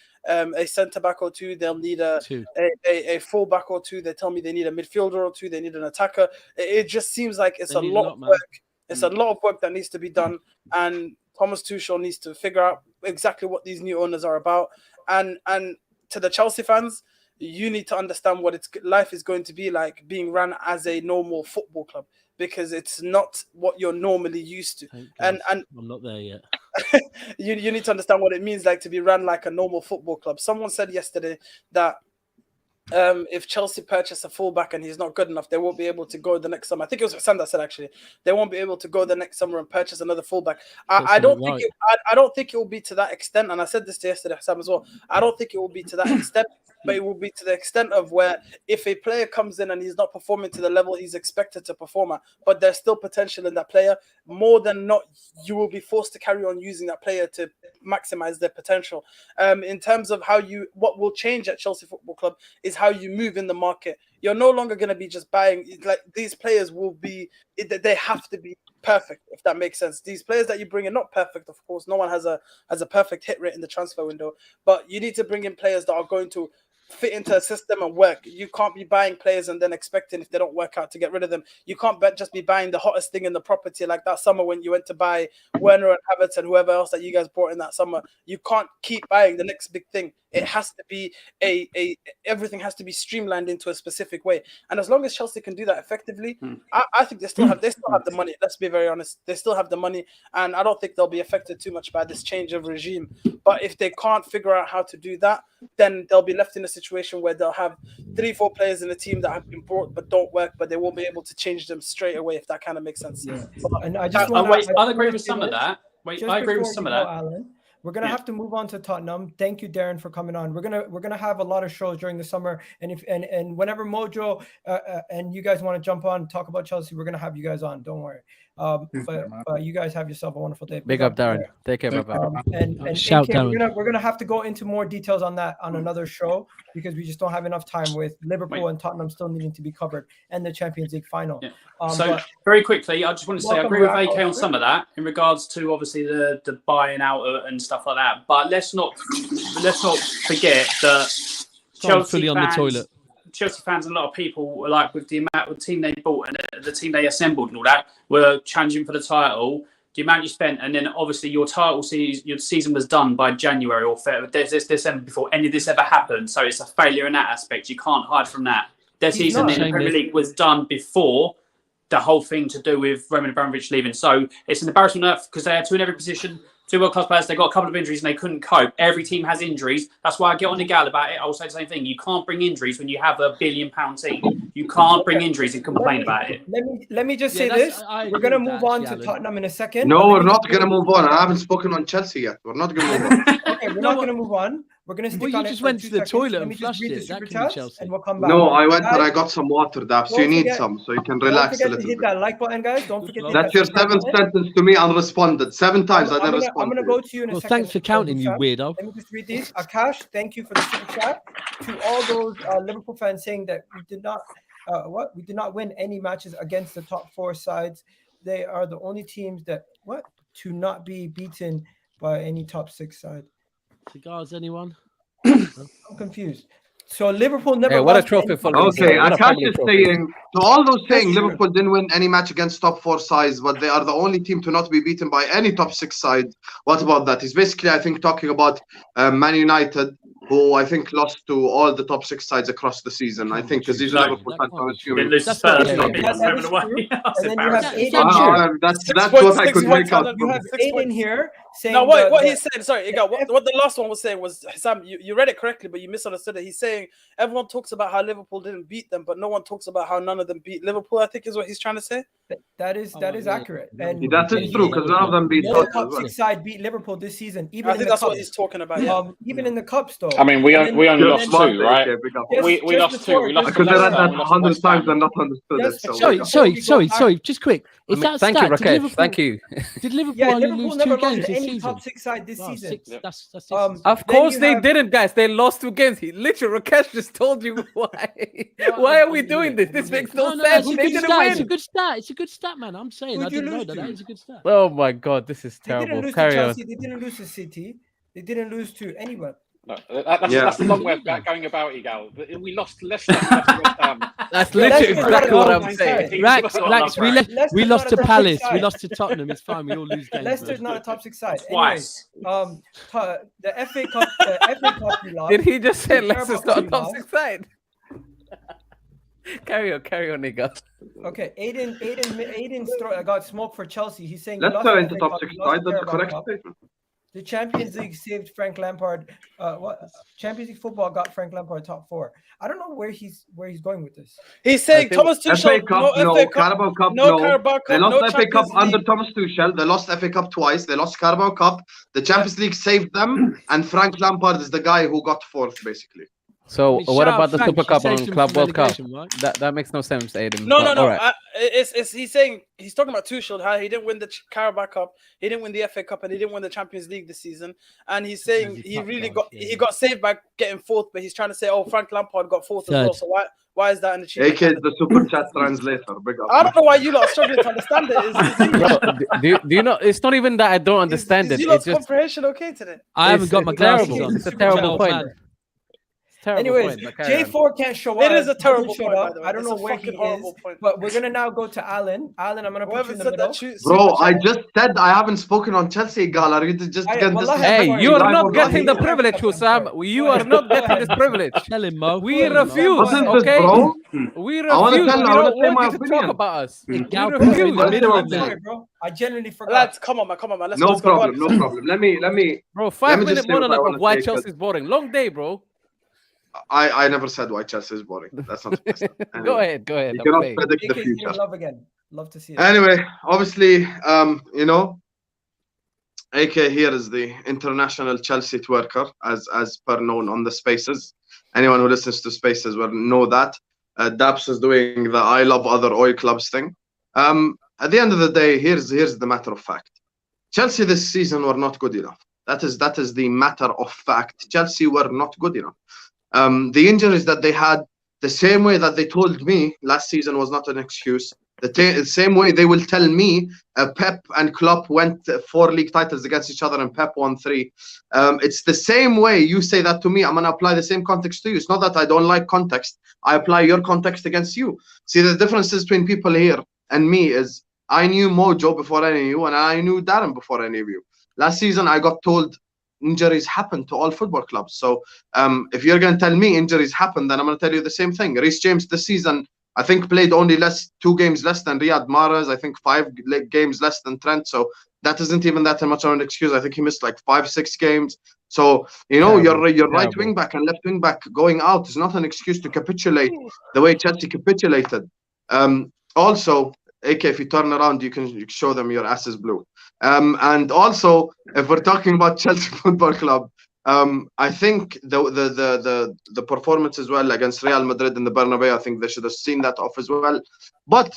centre back or two. They'll need a full back or two. They tell me they need a midfielder or two. They need an attacker. It just seems like it's a lot of work. It's a lot of work that needs to be done, and Thomas Tuchel needs to figure out exactly what these new owners are about. And to the Chelsea fans, you need to understand what life is going to be like being run as a normal football club, because it's not what you're normally used to. And I'm not there yet. you need to understand what it means like to be run like a normal football club. Someone said yesterday that if Chelsea purchase a fullback and he's not good enough, they won't be able to go the next summer. I think it was Hassan that said, actually, they won't be able to go the next summer and purchase another fullback. I don't think it will be to that extent. And I said this to yesterday, Hassan, as well. I don't think it will be to that extent. But it will be to the extent of where if a player comes in and he's not performing to the level he's expected to perform at, but there's still potential in that player, more than not, you will be forced to carry on using that player to maximize their potential. In terms of what will change at Chelsea Football Club is how you move in the market. You're no longer going to be just buying, like, these players will be, they have to be perfect, if that makes sense. These players that you bring in, not perfect, of course, no one has a perfect hit rate in the transfer window, but you need to bring in players that are going to fit into a system and work. You can't be buying players and then expecting, if they don't work out, to get rid of them. You can't just be buying the hottest thing in the property, like that summer when you went to buy Werner and Havertz and whoever else that you guys brought in that summer. You can't keep buying the next big thing. It has to be everything has to be streamlined into a specific way. And as long as Chelsea can do that effectively, I think they still have the money. Let's be very honest. They still have the money, and I don't think they'll be affected too much by this change of regime. But if they can't figure out how to do that, then they'll be left in a situation where they'll have 3-4 players in the team that have been brought but don't work, but they won't be able to change them straight away, if that kind of makes sense. Yeah. And I agree with some of that. I agree with some of that. Alan, We're gonna have to move on to Tottenham. Thank you, Darren, for coming on. We're gonna have a lot of shows during the summer, and whenever Mojo and you guys want to jump on and talk about Chelsea, we're gonna have you guys on. Don't worry. But you guys have yourself a wonderful day. Big up, Darren. Take care, brother. And Shout AK, Darren. we're gonna have to go into more details on that on another show because we just don't have enough time with Liverpool and Tottenham still needing to be covered and the Champions League final. Yeah. So very quickly, I just want to say I agree with AK on some of that in regards to obviously the buying out and stuff like that. But let's not forget that Chelsea on fans, the toilet. Chelsea fans and a lot of people, like with the amount of team they bought and the team they assembled and all that, were challenging for the title. The amount you spent, and then obviously your season was done by January or December before any of this ever happened. So it's a failure in that aspect. You can't hide from that. Their season in the Premier League was done before the whole thing to do with Roman Abramovich leaving. So it's an embarrassment because they had two in every position. Two world-class players, they got a couple of injuries and they couldn't cope. Every team has injuries. That's why I get on Egal about it. I will say the same thing. You can't bring injuries when you have a £1 billion team. You can't bring injuries and complain about it. Let me just say this. We're going to move on to Tottenham in a second. No, we're not going to move on. I haven't spoken on Chelsea yet. We're not going to move on. Okay, we're not going to move on. We're going to stick on it. You just went to the toilet and flushed it. That can be Chelsea. And we'll come back. No, I went and I got some water, Dabs. You need some so you can relax a little bit. Hit that like button, guys. Don't forget to hit That's your seventh sentence to me unresponded. 7 times I didn't respond. I'm going to go to you in a second. Thanks for counting, you weirdo. Let me just read these. Akash, thank you for the super chat. To all those Liverpool fans saying that we did not win any matches against the top 4 sides. They are the only teams that to not be beaten by any top 6 side. Cigars, anyone? I'm confused. So Liverpool never. Hey, what a trophy for Liverpool. Okay, Akash is saying to all those saying Liverpool didn't win any match against top 4 sides, but they are the only team to not be beaten by any top 6 side. What about that? He's basically, I think, talking about Man United, who I think lost to all the top 6 sides across the season. I think because these Liverpool fans are assuming. That's what I could make out. You have Aiden here saying. No, what he said. Sorry, Egal, what the last one was saying was, Sam, you read it correctly, but you misunderstood it. He's saying everyone talks about how Liverpool didn't beat them, but no one talks about how none of them beat Liverpool. I think is what he's trying to say. That is accurate. And that is true because none of them beat. No top 6 side beat Liverpool this season. Even I think that's what he's talking about. Yeah. Even in the cups, though. I mean, we only lost 2, right? We lost 2. We lost because they read that 100 times and not understood it. Sorry. Just quick. Is that thank you, Rakesh. Thank you. Did Liverpool only lose 2 games this season? Top 6 side this season. Of course they didn't, guys. They lost 2 games. Literally, Rakesh just told you why. Why are we doing this? This makes no sense. They didn't win. It's a good stat. It's a good stat, man. I'm saying I didn't know that. That is a good stat. Oh my God, this is terrible. They didn't lose to Chelsea. They didn't lose to City. They didn't lose to anyone. No, that's the long way of going about Egal. We lost Leicester. That's literally exactly what I'm saying. Relax. We lost to Palace. We lost to Tottenham. It's fine. We all lose games. Leicester's not a top 6 side. Twice. Anyways, the FA Cup we lost. Did he just say Leicester's not a top 6 side? Carry on, Egal. Okay, Aiden got smoked for Chelsea. He's saying Leicester into top 6 side. That's the correct statement. The Champions League saved Frank Lampard. Champions League football got Frank Lampard top 4. I don't know where he's going with this. He's saying Thomas Tuchel. FA Cup, no. Carabao Cup, no. Carabao Cup, they lost FA Cup League. under Thomas Tuchel. They lost FA Cup twice. They lost Carabao Cup. The Champions League saved them, and Frank Lampard is the guy who got 4th, basically. So what about the Super Cup and Club World Cup? That makes no sense, Aiden. No. Right. He's talking about Tuchel, how he didn't win the Carabao Cup, he didn't win the FA Cup, and he didn't win the Champions League this season. And he's saying he got saved by getting 4th, but he's trying to say, Frank Lampard got 4th as well. So why is that an achievement? AK is the super chat translator. Big up. I don't know why you lot are struggling to understand it. Do you know? It's not even that I don't understand it. It's just comprehension okay today. I haven't got my glasses on. It's a terrible point. Anyways, J4 can't show up. It is a terrible point. I don't know where he is, but we're gonna now go to Alan. Alan, I'm gonna put you in the middle. Bro, I just said I haven't spoken on Chelsea, Egal. Are you just get this? Hey, you are not getting the privilege, Hussam. You are not getting this privilege. Tell him, Mo. We refuse. Okay, we refuse. We don't want you to talk about us. We refuse. Bro, I genuinely forgot. Lads, come on, man. Let's no problem. Let me. Bro, 5-minute monologue of why Chelsea is boring. Long day, bro. I never said why Chelsea is boring. That's not. Anyway, Go ahead. You cannot predict the future. Love again. Love to see it. Anyway, obviously, AK here is the international Chelsea twerker, as per known on the spaces. Anyone who listens to spaces will know that. Daps is doing the I love other oil clubs thing. At the end of the day, here's the matter of fact. Chelsea this season were not good enough. That is the matter of fact. Chelsea were not good enough. The injuries that they had, the same way that they told me last season was not an excuse, the same way they will tell me Pep and Klopp went 4 league titles against each other and Pep won 3. It's the same way you say that to me. I'm going to apply the same context to you. It's not that I don't like context. I apply your context against you. See, the differences between people here and me is I knew Mojo before any of you, and I knew Darren before any of you. Last season, I got told injuries happen to all football clubs. So if you're going to tell me injuries happen, then I'm going to tell you the same thing. Reece James this season, I think, played only 2 games less than Riyad Mahrez. I think 5 games less than Trent. So that isn't even that much of an excuse. I think he missed like 5-6 games. So, you know, your right wing back and left wing back going out is not an excuse to capitulate the way Chelsea capitulated. Also, AK, if you turn around, you can show them your ass is blue. And also, if we're talking about Chelsea Football Club, I think the performance as well against Real Madrid in the Bernabeu, I think they should have seen that off as well. But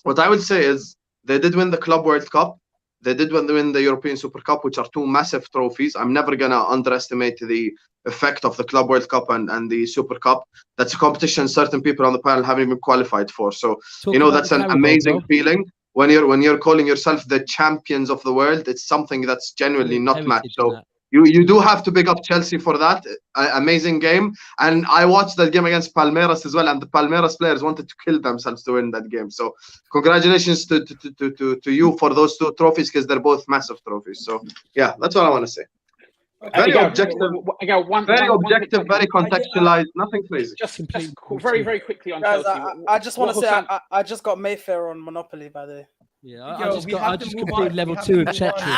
what I would say is they did win the Club World Cup. They did win the European Super Cup, which are 2 massive trophies. I'm never going to underestimate the effect of the Club World Cup and the Super Cup. That's a competition certain people on the panel haven't even qualified for. So, you know, that's an amazing feeling. When you're calling yourself the champions of the world, it's something that's genuinely not matched. So you do have to big up Chelsea for that amazing game. And I watched that game against Palmeiras as well, and the Palmeiras players wanted to kill themselves to win that game. So congratulations to you for those 2 trophies, because they're both massive trophies. So yeah, that's what I want to say. Very objective, very contextualized, nothing crazy. Just very, very quickly on Guys, Chelsea. I just want to say I just got Mayfair on Monopoly, by the way. Yeah, I just completed level 2 of Chetri.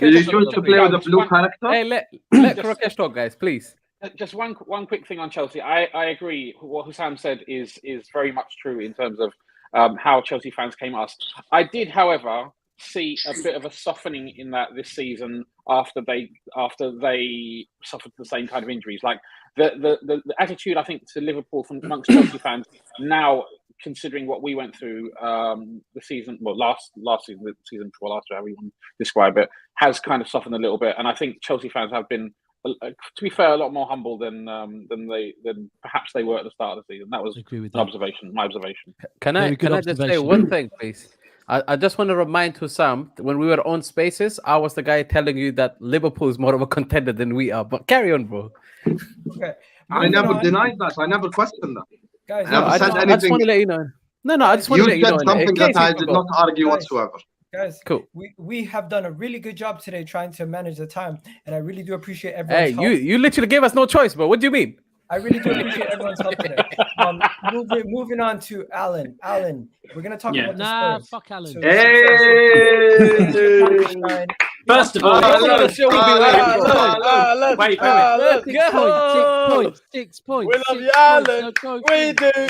You choose to play with a blue character? Hey, let Rakesh talk, guys, please. Just one quick thing on Chelsea. I agree. What Hussam said is very much true in terms of how Chelsea fans came at us. I did, however, see a bit of a softening in that this season after they suffered the same kind of injuries. Like the attitude, I think, to Liverpool from amongst Chelsea fans now, considering what we went through the season, well, last season, the season before last, however you want to describe it, has kind of softened a little bit. And I think Chelsea fans have been, to be fair, a lot more humble than perhaps they were at the start of the season. That was my observation. Can I just say one thing, please? I just want to remind Hussam, when we were on Spaces, I was the guy telling you that Liverpool is more of a contender than we are. But carry on, bro. Okay. I never denied that. I never questioned that. Guys, I just want to let you know. No, I just want to let you know. You said something that I did not argue whatsoever. Guys, cool. We have done a really good job today trying to manage the time, and I really do appreciate everyone's help. Hey, you literally gave us no choice, bro. What do you mean? I really do appreciate everyone's help today. Moving on to Alan. Alan, we're gonna talk about the Spurs. Fuck Alan. So, First of all, wait. 6 points. We love you, Alan. We do. We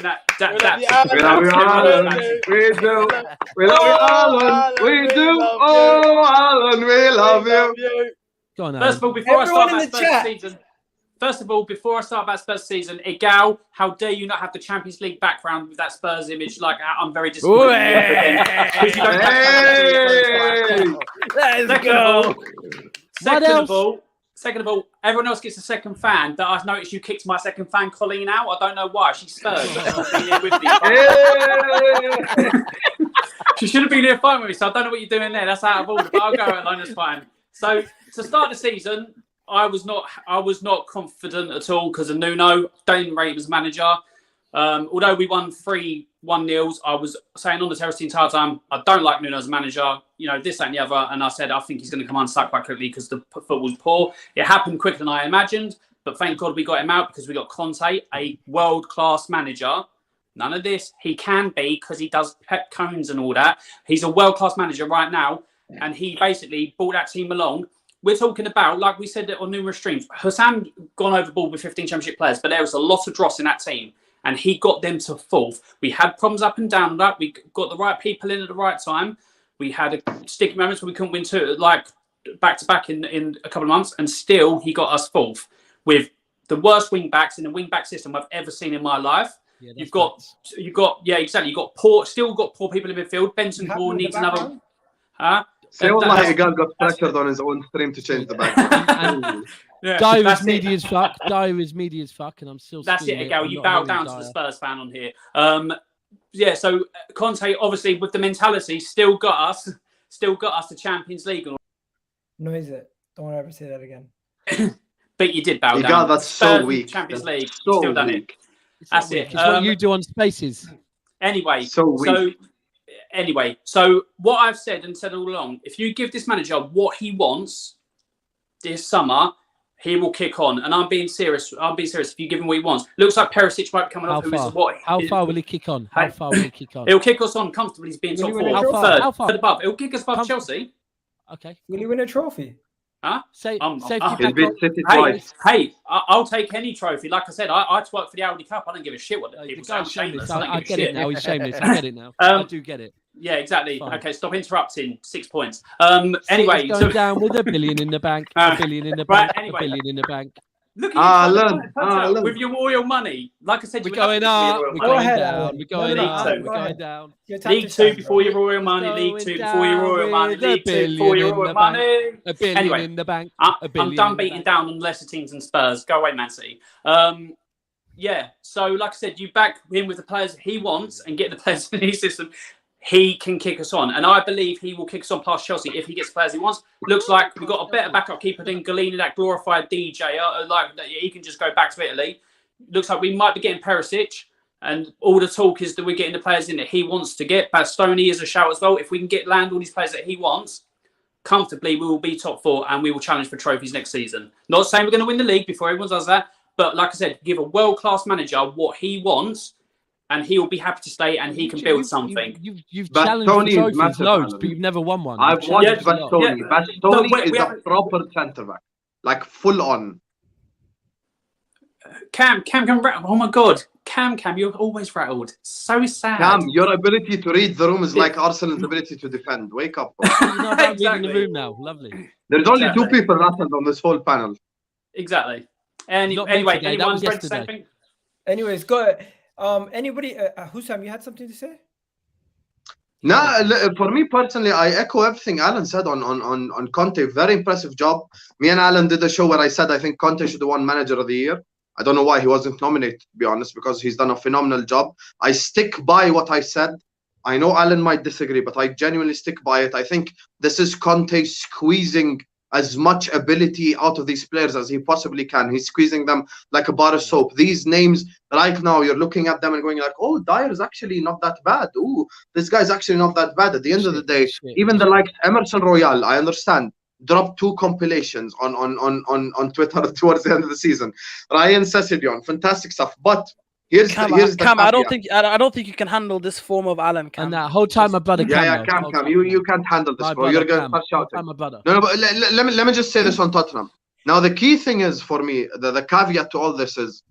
love you, Alan. We do. We love you, Alan. We do. Oh, Alan, we love you. Go on, First of all, before I start about Spurs season, Egal, how dare you not have the Champions League background with that Spurs image? Like, I'm very disappointed. Second of all, everyone else gets a second fan. That I've noticed you kicked my second fan, Colleen, out. I don't know why. She's Spurs. She should have been here fighting with me, so I don't know what you're doing there. That's out of order, but I'll go alone. That's fine. So to start the season, I was not confident at all because of Nuno. Don't rate him as manager. Although we won 3-1-0, I was saying on the terrace the entire time, I don't like Nuno as manager. You know, this, that, and the other. And I said, I think he's going to come unstuck quite quickly because the football was poor. It happened quicker than I imagined. But thank God we got him out because we got Conte, a world-class manager. None of this. He can be because he does pep cones and all that. He's a world-class manager right now. And he basically brought that team along. We're talking about, like we said on numerous streams, Hussam gone overboard with 15 championship players, but there was a lot of dross in that team, and he got them to fourth. We had problems up and down that. We got the right people in at the right time, We had a sticky moments where we couldn't win two, like back to back in a couple of months, and still he got us fourth with the worst wing backs in the wing back system I've ever seen in my life. Yeah, you've got exactly. You've got poor people in midfield. Benson Bourne needs another. Say wallahi, Egal got pressured on his own stream to change the background. Dyer is meaty as fuck. Dyer is meaty as fuck, and I'm still. That's it, Egal. You bow down to the Spurs fan on here. Yeah. So Conte, obviously, with the mentality, still got us the Champions League. Noise it. Don't ever say that again. But you did bow down. Egal, that's so weak. Champions League. So still done weak. it. That's it. It's what you do on Spaces. Anyway, so what I've said all along, if you give this manager what he wants this summer, he will kick on. And I'm being serious. If you give him what he wants, looks like Perisic might be coming off. How far will he kick on? How far will he kick on? He'll kick us on comfortably. He's being top four. How far? Third above. He'll kick us above Chelsea. Okay. Will he win a trophy? Huh? Hey, I'll take any trophy. Like I said, I twerk for the Audi Cup. I don't give a shit what the people say. I'm shameless. I get it now. He's shameless. I get it now. I do get it. Yeah, exactly. Fine. Okay, stop interrupting. 6 points. Anyway, going down with $1 billion in the bank. $1 billion in the bank. Anyway. $1 billion in the bank. Look at you with your royal money. Like I said, we're going up. We're going down. We're going up. We're going down. League 2 before your royal money. League 2 before your royal money. League 2 before your royal money. $1 billion in the bank. I'm done beating down on lesser teams than Spurs. Go away, Man City. Yeah. So, like I said, you back him with the players he wants and get the players in his system. He can kick us on, and I believe he will kick us on past Chelsea if he gets the players he wants. Looks like we've got a better backup keeper than Galini, that glorified DJ. Like he can just go back to Italy. Looks like we might be getting Perisic, and all the talk is that we're getting the players in that he wants to get. Bastoni is a shout as well. If we can land all these players that he wants comfortably, we will be top four and we will challenge for trophies next season. Not saying we're going to win the league before everyone does that, but like I said, give a world-class manager what he wants, and he will be happy to stay, and he can build something. You've challenged trophies loads, but you've never won one. I've watched Bastoni. Bastoni is a proper centre back, like full on. Cam, oh my God, Cam, you're always rattled. So sad. Cam, your ability to read the room is like Arsenal's ability to defend. Wake up. Reading the room now. Lovely. There's only 2 people rattled on this whole panel. Exactly. Anyway, anyone ready to say anything? Anyways, go ahead. Anybody, Hussam, you had something to say? No, for me personally, I echo everything Alan said on Conte. Very impressive job. Me and Alan did a show where I said I think Conte should have won Manager of the Year. I don't know why he wasn't nominated, to be honest, because he's done a phenomenal job. I stick by what I said. I know Alan might disagree, but I genuinely stick by it. I think this is Conte squeezing as much ability out of these players as he possibly can. He's squeezing them like a bar of soap. These names right now, you're looking at them and going like, oh, Dyer is actually not that bad. Ooh, this guy's actually not that bad. At the end of the day, even the like Emerson Royal, I understand, dropped 2 compilations on Twitter towards the end of the season. Ryan Sessegnon, fantastic stuff. But here's the Cam, I don't think you can handle this form of Alan, Cam. And that whole time, my brother. Cam, you can't handle this, bro. You're going to start shouting. No, but let me just say this on Tottenham. Now, the key thing is for me, the caveat to all this is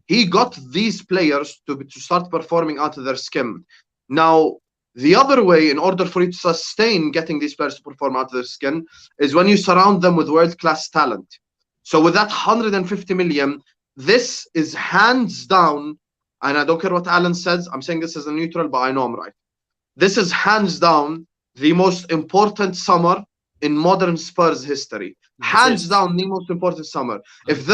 he got these players to start performing out of their skin. Now, the other way, in order for you to sustain getting these players to perform out of their skin, is when you surround them with world-class talent. So with that 150 million, this is hands down, and I don't care what Alan says, I'm saying this as a neutral, but I know I'm right. This is hands down the most important summer in modern Spurs history. Hands down the most important summer. If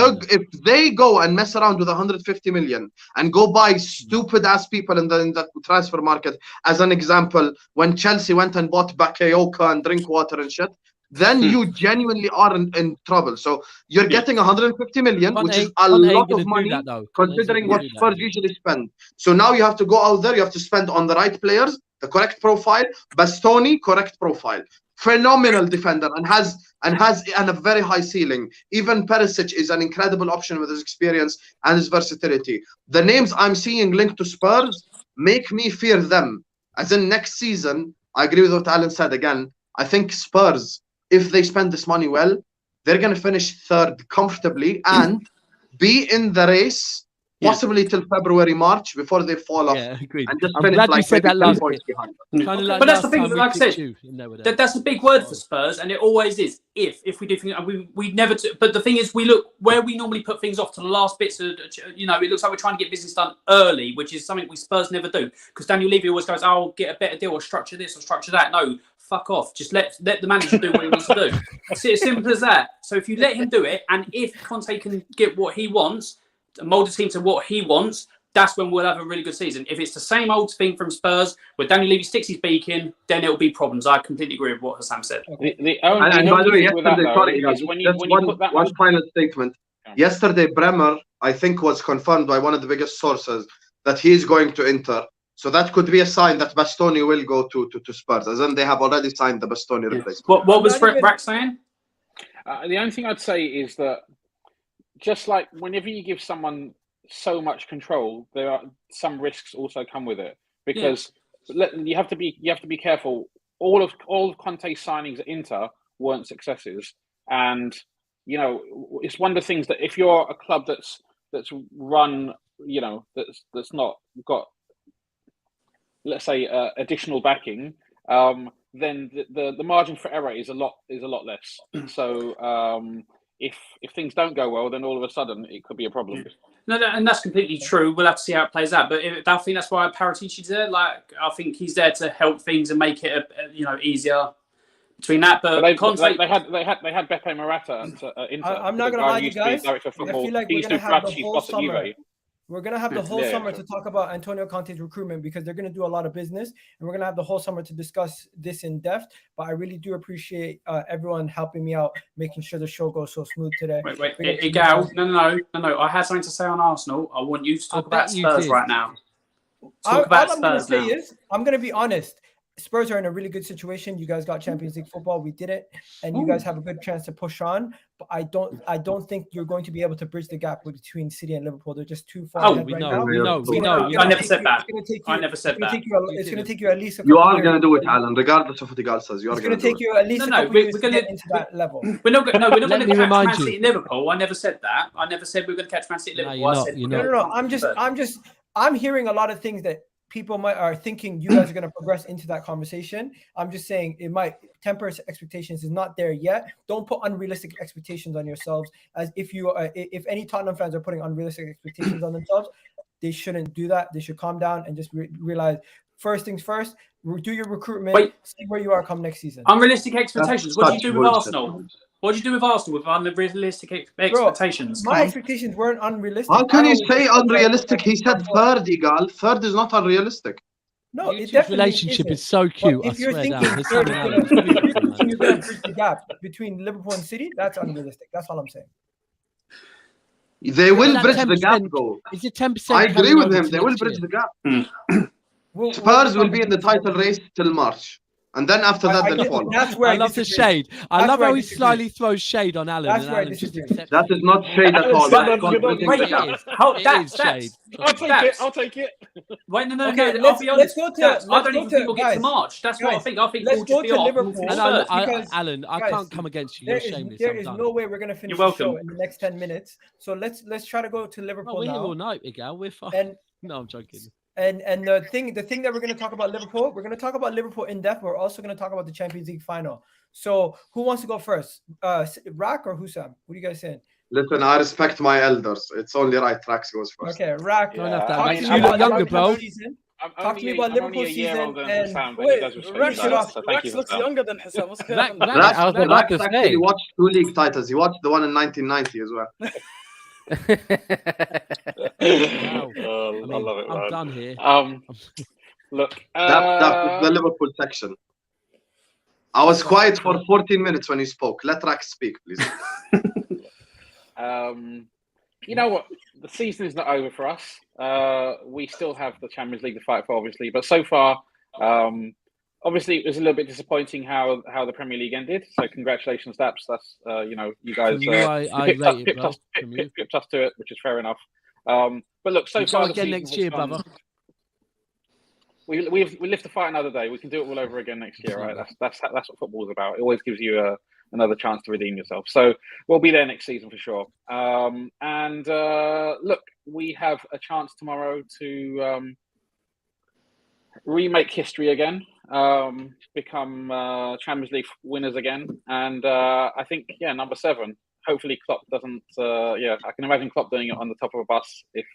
they go and mess around with 150 million and go buy stupid ass people in that transfer market, as an example, when Chelsea went and bought Bakayoko and Drinkwater and shit, then you genuinely are in trouble. So you're getting 150 million, which is a lot of money considering what Spurs usually spend. So now you have to go out there, you have to spend on the right players, the correct profile. Bastoni, correct profile. Phenomenal defender and has a very high ceiling. Even Perisic is an incredible option with his experience and his versatility. The names I'm seeing linked to Spurs make me fear them. As in next season, I agree with what Alan said again. I think Spurs, if they spend this money well, they're going to finish third comfortably and be in the race possibly till February, March before they fall off. Yeah, agreed. And just I'm finish glad you like said maybe that 10 last points bit. behind. Kind of like But that's last the thing, time we like I said, picked you, and they were there. that's a big word for Spurs, and it always is. If we do things, we never. But the thing is, we look where we normally put things off to the last bits. Of, you know, it looks like we're trying to get business done early, which is something we Spurs never do. Because Daniel Levy always goes, "I'll get a better deal, or structure this, or structure that." No, fuck off. Just let the manager do what he wants to do. It's as simple as that. So if you let him do it, and if Conte can get what he wants, mold the team to what he wants, that's when we'll have a really good season. If it's the same old thing from Spurs, where Daniel Levy sticks his beak in, then it'll be problems. I completely agree with what Hassan said. And by the way, yesterday, sorry, just one final statement. Yesterday, Bremer, I think, was confirmed by one of the biggest sources that he is going to Inter. So that could be a sign that Bastoni will go to Spurs, as in they have already signed the Bastoni replacement. What was Rack saying? The only thing I'd say is that just like whenever you give someone so much control, there are some risks also come with it, because you have to be careful. All of Conte's signings at Inter weren't successes, and you know it's one of the things that if you're a club that's run, you know, that's not got, let's say, additional backing, then the margin for error is a lot less. So if things don't go well, then all of a sudden it could be a problem. No, and that's completely true. We'll have to see how it plays out. But I think that's why Paratici's there. Like, I think he's there to help things and make it easier between that. But they had Beppe Morata at Inter. I'm not going to lie to you guys. I feel like we're going to have the whole summer. We're going to have the whole summer to talk about Antonio Conte's recruitment, because they're going to do a lot of business, and we're going to have the whole summer to discuss this in depth. But I really do appreciate everyone helping me out, making sure the show goes so smooth today. Wait. Egal, no. I had something to say on Arsenal. I want you to talk about Spurs right now. All I'm going to say is, I'm going to be honest. Spurs are in a really good situation. You guys got Champions League football. We did it, and you guys have a good chance to push on. But I don't think you're going to be able to bridge the gap between City and Liverpool. They're just too far ahead right now. We know. I never said that. I never said that. It's going to take you at least. You are going to do it, Alan, regardless of what Egal says. You are going to take you at least. We're going to get into that level. We're not going to catch Man City and Liverpool. I never said that. I never said we're going to catch Man City and Liverpool. No. I'm hearing a lot of things that people are thinking you guys are going to progress into that conversation. I'm just saying it might temper expectations. Is not there yet. Don't put unrealistic expectations on yourselves. As if any Tottenham fans are putting unrealistic expectations on themselves, they shouldn't do that. They should calm down and just realize first things first. Do your recruitment. See where you are come next season. Unrealistic expectations. What do you do with Arsenal? What did you do with Arsenal with unrealistic expectations? My expectations weren't unrealistic. How can you say unrealistic? He said third, Egal. Third is not unrealistic. No, it definitely relationship is so cute. If you're thinking you're going to bridge the gap between Liverpool and City, that's unrealistic. That's all I'm saying. They will bridge the gap, though. Is it 10%? I agree with him. They will bridge the gap. Spurs will be in the title race till March. And then after that, they'll follow. I love the shade. I love how he slightly throws shade on Alan. That's where that is not shade at all. It is shade. I'll take it. Wait, no. Let's go to. I don't even think we'll get to March. That's what I think. I think let's go to Liverpool. Alan, I can't come against you. You're shameless. There is no way we're going to finish the show in the next 10 minutes. So let's try to go to Liverpool now. We're here all night, Egal. We're fine. No, I'm joking. And the thing that we're going to talk about Liverpool, we're going to talk about Liverpool in depth. We're also going to talk about the Champions League final. So who wants to go first? Rack or Hussam? What are you guys saying? Listen, I respect my elders. It's only right Rax goes first. Okay, Rack. You look younger, bro. Talk to me about Liverpool season. Rax looks younger than Hussam. What's going on? Rax actually watched 2 league titles. He watched the one in 1990 as well. I love it. I'm done here. Look, that's the Liverpool section. I was quiet for 14 minutes when you spoke. Let Rax speak, please. You know what? The season is not over for us. We still have the Champions League to fight for, obviously. But so far, obviously, it was a little bit disappointing how the Premier League ended. So congratulations, Daps. That's you guys pipped us to it, which is fair enough. But look, so far again next year, brother. We live to fight another day. We can do it all over again next year, right? That's what football is about. It always gives you another chance to redeem yourself. So we'll be there next season for sure. And look, we have a chance tomorrow to remake history again, become Champions League winners again, and I think number 7. Hopefully Klopp doesn't. I can imagine Klopp doing it on the top of a bus if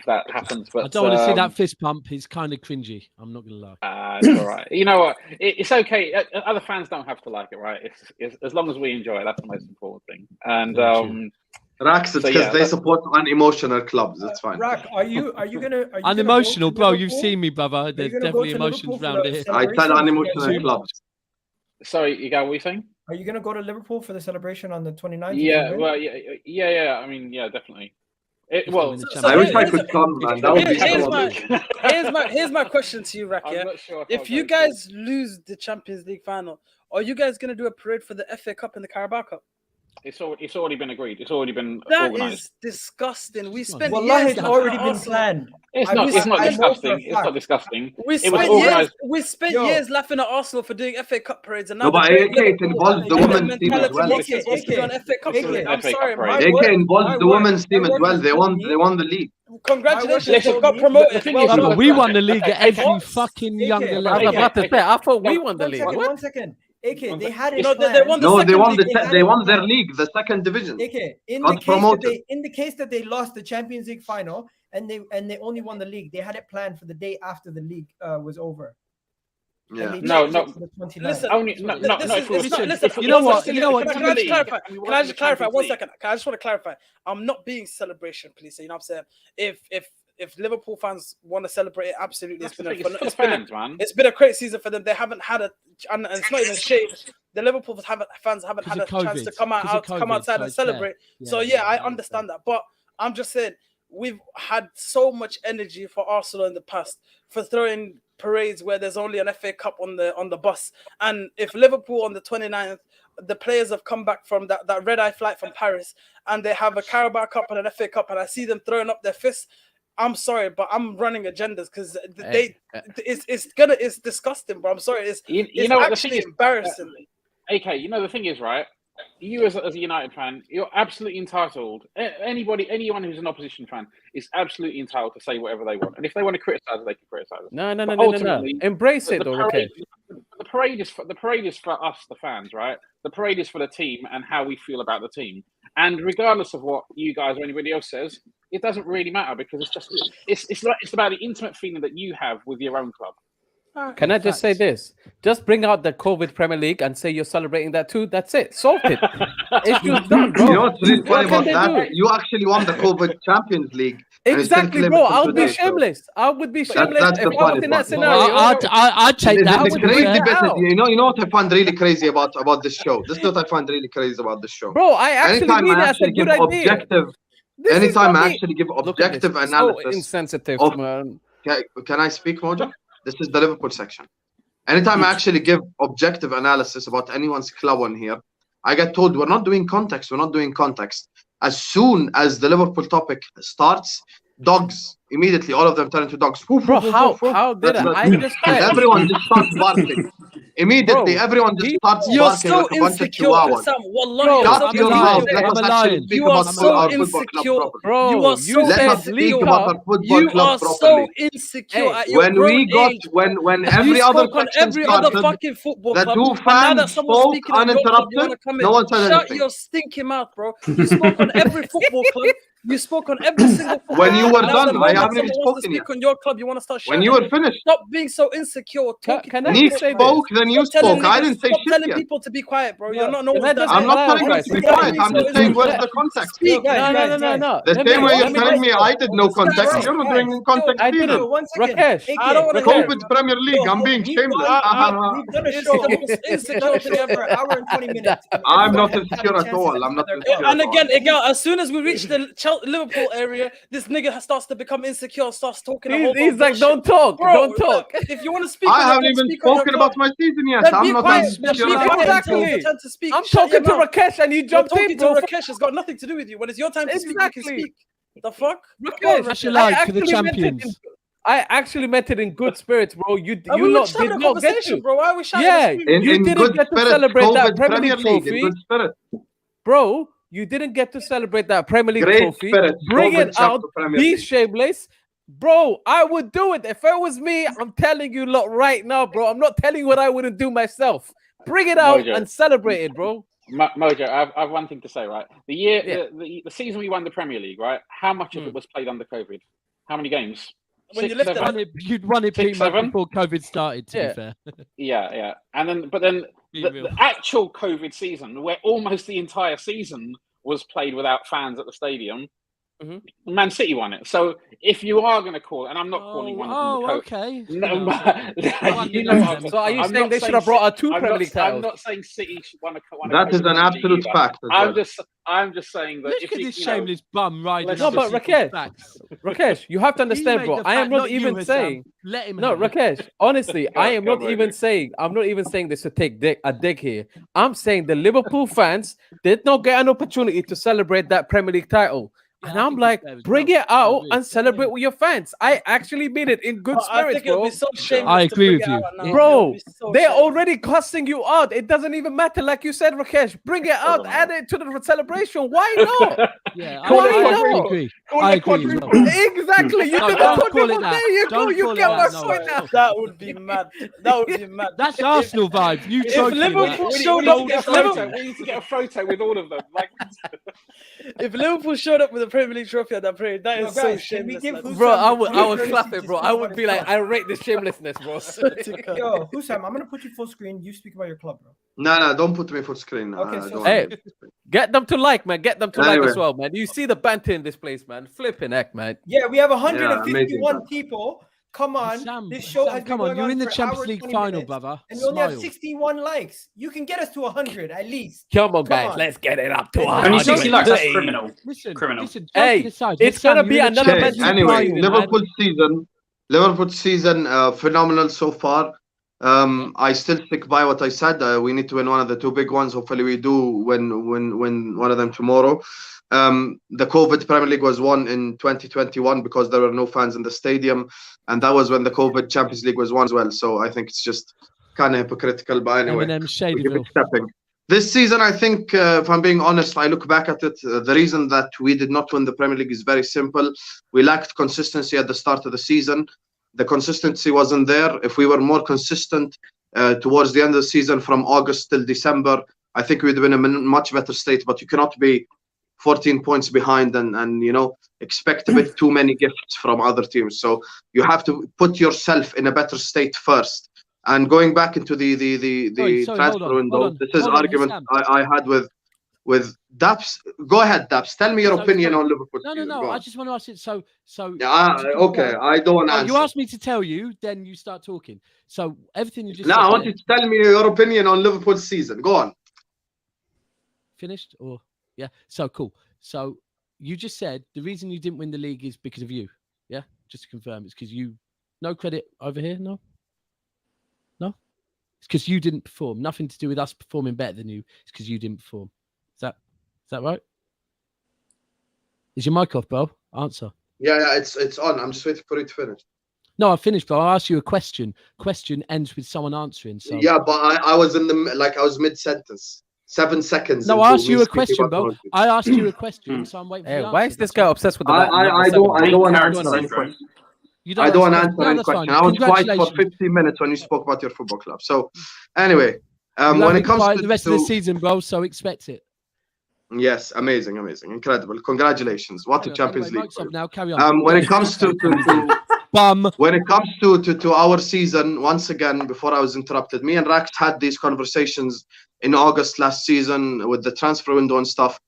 that happens. But I don't want to see that fist pump. He's kind of cringy. I'm not going to lie. It's all right. You know what? It's okay. Other fans don't have to like it, right? It's as long as we enjoy it. That's the most important thing. And Rax, it's because they support unemotional clubs. It's fine. Rack, are you gonna? Unemotional, bro. You've seen me, brother. There's definitely emotions around here. I said unemotional clubs. Sorry, Egal, what are you saying? Are you gonna go to Liverpool for the celebration on the 29th? Yeah, well, yeah. I mean, yeah, definitely. I wish I could come, man. That would be here's my question to you, Rack. Yeah? Sure if you guys lose the Champions League final, are you guys gonna do a parade for the FA Cup and the Carabao Cup? It's already been agreed. It's already been That organized. is disgusting. We spent it's already been planned. It's not disgusting. It's not disgusting. We spent years laughing at Arsenal for doing FA Cup parades, and now it involves the women's team as well. I'm sorry, it involves the women's team as well. They won the league. Congratulations, they got promoted. We won the league at every fucking younger level. I thought we won the league. One second. AK, they had it. They won their league, the second division. AK, in the case that they lost the Champions League final and they only won the league, they had it planned for the day after the league was over. Yeah. No. Listen, listen. You know what? Can I just clarify? 1 second. I just want to clarify. I'm not being celebration, please. You know what I'm saying? If Liverpool fans want to celebrate it, absolutely. It's been a great season for them. They haven't had and it's not even shade. The Liverpool fans haven't had a chance to come outside and celebrate. So I understand that. But I'm just saying, we've had so much energy for Arsenal in the past for throwing parades where there's only an FA Cup on the bus. And if Liverpool on the 29th, the players have come back from that red-eye flight from Paris, and they have a Carabao Cup and an FA Cup, and I see them throwing up their fists, I'm sorry, but I'm running agendas because it's disgusting, bro. I'm sorry, it's actually embarrassing. AK, you know the thing is, right? You as a United fan, you're absolutely entitled. Anyone who's an opposition fan is absolutely entitled to say whatever they want, and if they want to criticize, they can criticize it. No. Embrace it, okay? The parade is for us, the fans, right? The parade is for the team and how we feel about the team. And regardless of what you guys or anybody else says, it doesn't really matter because it's about the intimate feeling that you have with your own club. Can I just say this? Just bring out the COVID Premier League and say you're celebrating that too. That's it. Solved it. It's done, bro. You know what's really funny about that? You actually won the COVID Champions League. Exactly, bro. I would be shameless. I would be shameless if I was in that scenario. I'd take that. You know what I find really crazy about this show? This is what I find really crazy about this show. Bro, I actually mean that's a good idea. Anytime I actually give objective analysis. So insensitive, man. Can I speak, Mojo? This is the Liverpool section. Anytime I actually give objective analysis about anyone's club on here, I get told we're not doing context. As soon as the Liverpool topic starts, dogs, immediately all of them turn into dogs. Bro, how did I just everyone just starts barking. Immediately, everyone just starts barking like a bunch of chihuahuas. Shut your mouth. Let us actually speak about our football club properly. Bro, let us speak about our football club properly. You are so insecure at when your every other section started, the two fans spoke uninterrupted, no one said anything. Shut your stinking mouth, bro. You spoke on every football club. You spoke on every single football When you were club. done, I haven't even spoken yet. On your club, you want to start when you were finished. Stop being so insecure. He spoke, then you spoke. I didn't say shit yet. Telling people to be quiet, bro. You're not. I'm not telling you to be quiet. I'm just saying where's the context. No. The same way you're telling me I did no context. You're not doing context either. Rakesh, I don't want to COVID Premier League. I'm being shameless. We've done a show insecure today for an hour and 20 minutes. I'm not insecure at all. I'm not insecure. And again, Egal, as soon as we reach the Liverpool area, this nigga starts to become insecure, starts talking. He's like, don't talk, bro, don't talk. If you want to speak, I haven't even spoken about my season yet. I'm not insecure. Exactly. I'm talking to Rakesh and you jumped in, bro. Rakesh has got nothing to do with you. When it's your time to speak, you can speak. The fuck? Rakesh, that's your like for the champions. I actually meant it in good spirits, bro. You we lot were just did having a not get conversation, to. bro. Why are we shouting? Yeah, In you didn't good get to spirit, celebrate that COVID Premier League in trophy, good spirit. bro. You didn't get to celebrate that Premier League Great trophy. spirit. Bring COVID it out. chapter Premier Be League. shameless. Bro, I would do it. If it was me, I'm telling you lot right now, bro. I'm not telling you what I wouldn't do myself. Bring it out and celebrate it, bro. Mojo, I have one thing to say, right? The season we won the Premier League, right? How much of it was played under COVID? How many games? When you lift it, you'd won it pretty much before COVID started, to be fair. Yeah. And then, but then the actual COVID season, where almost the entire season was played without fans at the stadium, Man City won it. So if you are going to call it, and I'm not calling one of them okay. No, so are you saying they should have brought out two Premier League titles? I'm not saying City won a That is an absolute fact. I'm just saying that look at this shameless bum riding. No, but Rakesh, you have to understand, bro. I am not even saying. Let him. No, Rakesh. Honestly, I am not even saying. I'm not even saying this to take a dig here. I'm saying the Liverpool fans did not get an opportunity to celebrate that Premier League title. And I'm like, bring it out and celebrate with your fans. I actually mean it in good spirits, bro. I agree with you, bro. They're already cussing you out. It doesn't even matter, like you said, Rakesh. Bring it out, add it to the celebration. Why not? Yeah, I agree. I agree. Exactly. You did the quadruple. There you go. You get my point now. That would be mad. That would be mad. That's Arsenal vibes. You if Liverpool showed up, we need to get a photo with all of them. Like, if Liverpool showed up with a Premier League trophy at that parade, that is so shameless. Bro, I would clap it, bro. I would be like, I rate this shamelessness, bro. Yo, Husam, I'm gonna put you full screen. You speak about your club, bro. No, don't put me full screen. Okay, so hey, get them to like, man. Get them to like as well, man. You see the banter in this place, man. Flipping heck, man. Yeah, we have 151 people. Come on, Sam, this show has come been on. going You're on in the for Champions hours, League 20 final, minutes, brother. and we only have 61 likes. You can get us to 100 at least. Come on, guys. Let's get it up to 100. Only 60 likes. That's criminal. Listen, hey, it's gonna be another match. Anyway, Liverpool season, phenomenal so far. I still stick by what I said. We need to win one of the two big ones. Hopefully, we do win one of them tomorrow. The COVID Premier League was won in 2021 because there were no fans in the stadium, and that was when the COVID Champions League was won as well. So I think it's just kind of hypocritical. But anyway, we keep it stepping. This season, I think, if I'm being honest, I look back at it. The reason that we did not win the Premier League is very simple. We lacked consistency at the start of the season. The consistency wasn't there. If we were more consistent towards the end of the season, from August till December, I think we'd have been in a much better state. But you cannot be 14 points behind and expect a bit too many gifts from other teams. So you have to put yourself in a better state first. And going back into the transfer window, this is argument I had with Daps. Go ahead, Daps. Tell me your opinion on Liverpool. No. I just want to ask it. So okay. I don't want to answer. You asked me to tell you, then you start talking. So everything you just. I want you to tell me your opinion on Liverpool's season. Go on. Finished or yeah? So cool. So you just said the reason you didn't win the league is because of you. Yeah, just to confirm, it's because you. No credit over here. No. It's because you didn't perform. Nothing to do with us performing better than you. It's because you didn't perform. Is that right? Is your mic off, bro? Answer. Yeah, it's on. I'm just waiting for it to finish. No, I finished, bro. I asked you a question. Question ends with someone answering. So yeah, but I was I was mid-sentence. 7 seconds. No, I asked you a question, bro. I asked you a question, so I'm waiting for the answer. Why is this guy obsessed with the I don't want to answer any question. I don't want to answer any question. I was quiet for 15 minutes when you spoke about your football club. So, anyway, when it comes to the rest of the season, bro, so expect it. Yes, amazing, incredible. Congratulations! What a Champions League! Now carry on. When it comes to when it comes to our season, once again, before I was interrupted, me and Rax had these conversations in August last season with the transfer window and stuff,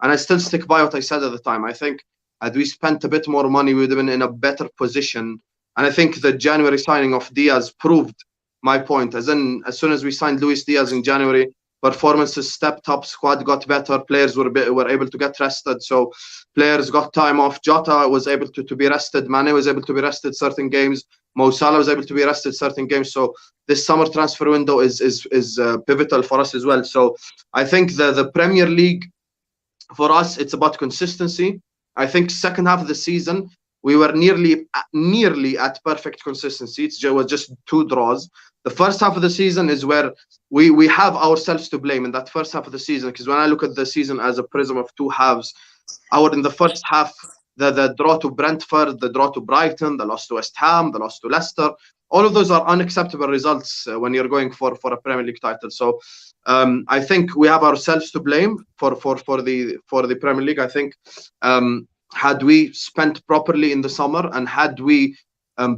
and I still stick by what I said at the time. I think had we spent a bit more money, we would have been in a better position. And I think the January signing of Diaz proved my point. As soon as we signed Luis Diaz in January, performances stepped up, squad got better, players were able to get rested. So players got time off. Jota was able to be rested. Mane was able to be rested certain games. Mo Salah was able to be rested certain games. So this summer transfer window is pivotal for us as well. So I think the Premier League, for us, it's about consistency. I think second half of the season, we were nearly at perfect consistency. It was just 2 draws. The first half of the season is where we have ourselves to blame in that first half of the season, because when I look at the season as a prism of 2 halves, in the first half, the draw to Brentford, the draw to Brighton, the loss to West Ham, the loss to Leicester, all of those are unacceptable results when you're going for a Premier League title. So I think we have ourselves to blame for the Premier League. I think had we spent properly in the summer and had we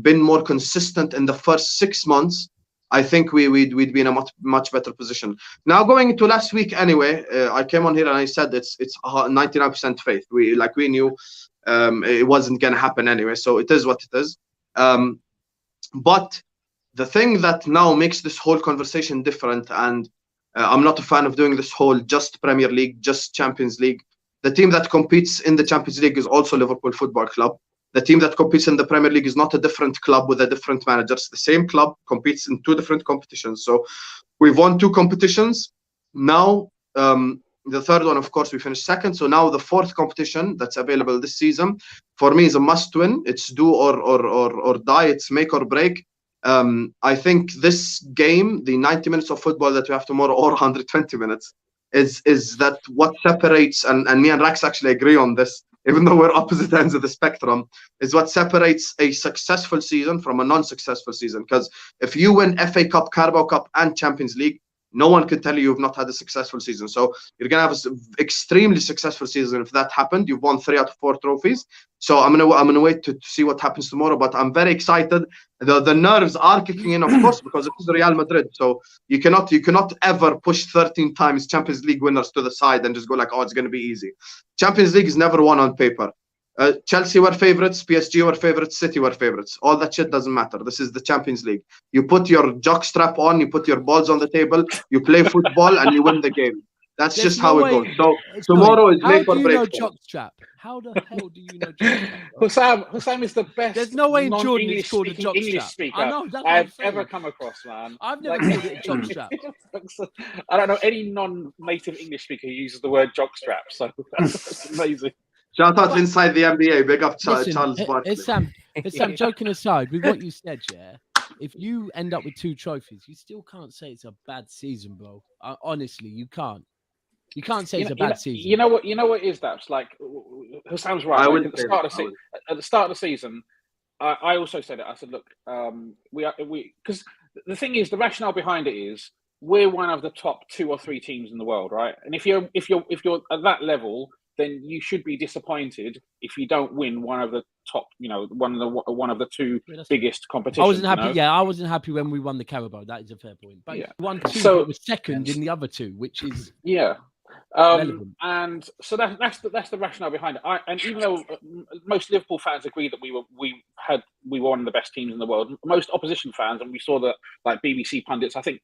been more consistent in the first 6 months, I think we'd be in a much better position. Now going into last week anyway, I came on here and I said it's 99% faith. We knew it wasn't going to happen anyway, so it is what it is. But the thing that now makes this whole conversation different, and I'm not a fan of doing this whole just Premier League, just Champions League. The team that competes in the Champions League is also Liverpool Football Club. The team that competes in the Premier League is not a different club with a different manager. It's the same club, competes in 2 different competitions. So we've won 2 competitions. Now, the third one, of course, we finished second. So now the 4th competition that's available this season, for me, is a must-win. It's do or die. It's make or break. I think this game, the 90 minutes of football that we have tomorrow, or 120 minutes, is that what separates, and me and Rax actually agree on this, even though we're opposite ends of the spectrum, is what separates a successful season from a non-successful season. Because if you win FA Cup, Carabao Cup, and Champions League, no one can tell you you've not had a successful season. So you're going to have an extremely successful season if that happened. You've won 3 out of 4 trophies. So I'm gonna wait to see what happens tomorrow. But I'm very excited. The nerves are kicking in, of course, because it is Real Madrid. So you cannot ever push 13 times Champions League winners to the side and just go like, oh, it's going to be easy. Champions League is never won on paper. Chelsea were favorites, PSG were favorites, City were favorites. All that shit doesn't matter. This is the Champions League. You put your jockstrap on, you put your balls on the table, you play football, and you win the game. That's just how it goes. So tomorrow is make or break. How do you know jockstrap? How the hell do you know jockstrap? Hussam is the best. There's no way in Jordan is called a jockstrap. English speaker I know, that's I've ever come across, man. I've never called it a jockstrap. I don't know any non-native English speaker who uses the word jockstrap. So that's amazing. Shout out inside the NBA. Big up Charles Barkley. Sam, joking aside, with what you said, yeah, if you end up with 2 trophies, you still can't say it's a bad season, bro. Honestly, you can't. You can't say it's a bad season. You know what? You know what is that? It's like Hussam's right. Like, at the start of the season, I also said it. I said, look, we because the thing is, the rationale behind it is we're one of the top 2 or 3 teams in the world, right? And if you're at that level, then you should be disappointed if you don't win one of the top, one of the 2 biggest competitions. I wasn't happy. You know? Yeah, I wasn't happy when we won the Carabao. That is a fair point. But we won 2, but we're second in the other 2, which is and so that's the rationale behind it. And even though most Liverpool fans agree that we were one of the best teams in the world, most opposition fans, and we saw that, like BBC pundits, I think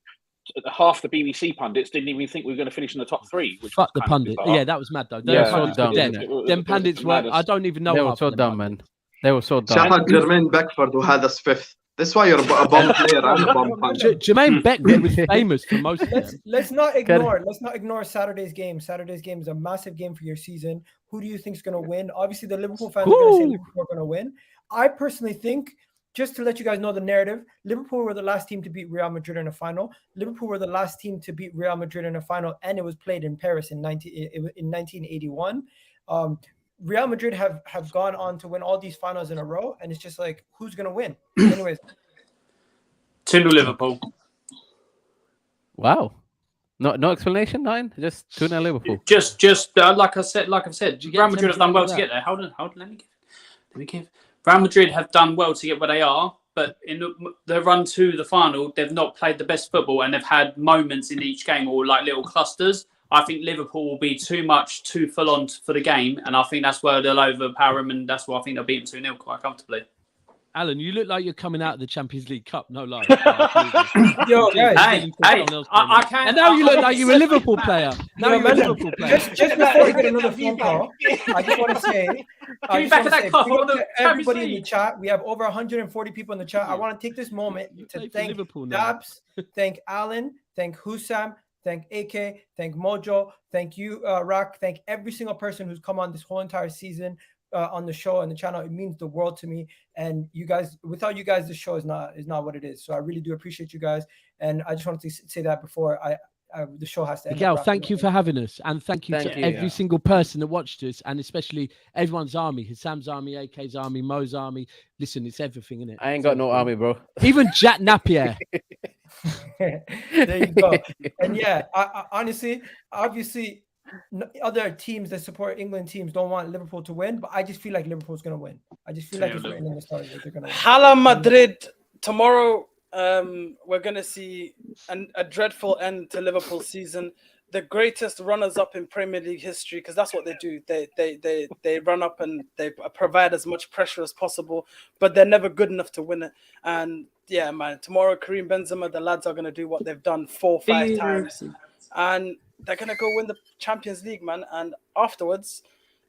half the BBC pundits didn't even think we were going to finish in the top 3. Which Fuck the pundit. Yeah, that was mad though. Them pundits were. I don't even know. They were so dumb, man. They were so dumb. Shout out Jermaine Beckford, who had us 5th. That's why you're a bomb player and a bomb puncher. Jermaine Beckford was famous for most of them. Let's not ignore Saturday's game. Saturday's game is a massive game for your season. Who do you think is going to win? Obviously, the Liverpool fans are going to say Liverpool are going to win. I personally think, just to let you guys know the narrative, Liverpool were the last team to beat Real Madrid in a final. Liverpool were the last team to beat Real Madrid in a final, and it was played in Paris in 1981. Real Madrid have gone on to win all these finals in a row, and it's just like, who's going to win? Anyways. 2-0 Liverpool. Wow. No explanation, 9? Just 2-0 Liverpool. Just like I've said, Real Madrid have done well to get there. Hold on. Let me give. Real Madrid have done well to get where they are, but in the run to the final, they've not played the best football, and they've had moments in each game, or like little clusters. I think Liverpool will be too full on for the game, and I think that's where they'll overpower them, and that's why I think they'll beat them 2-0 quite comfortably. Alan, you look like you're coming out of the Champions League Cup. No lie. Yo, guys. I can't. And now you look like you're a Liverpool player. Now you're a Liverpool player. Just before we get another phone call, I just want to say, everybody in the chat. We have over 140 people in the chat. I want to take this moment to thank Dabs, thank Alan, thank Hussam, thank AK, thank Mojo, thank you, Rak, thank every single person who's come on this whole entire season. on the show and the channel. It means the world to me. And you guys, without you guys, the show is not what it is. So I really do appreciate you guys. And I just wanted to say that before the show has to end. Miguel, thank you for having us, and thank you to every single person that watched us, and especially everyone's army, Hissam's army, AK's army, Mo's army. Listen, it's everything, innit? I ain't got no army, bro. Even Jack Napier. There you go. And yeah, I honestly, obviously, other teams that support England teams don't want Liverpool to win, but I just feel like Liverpool's gonna win. I just feel like it's written in the stars that they're gonna win. Hala Madrid tomorrow. We're gonna see a dreadful end to Liverpool's season. The greatest runners-up in Premier League history, because that's what they do. They run up and they provide as much pressure as possible, but they're never good enough to win it. And yeah, man, tomorrow Karim Benzema, the lads are gonna do what they've done 4 or 5 times, and they're gonna go win the Champions League, man. And afterwards,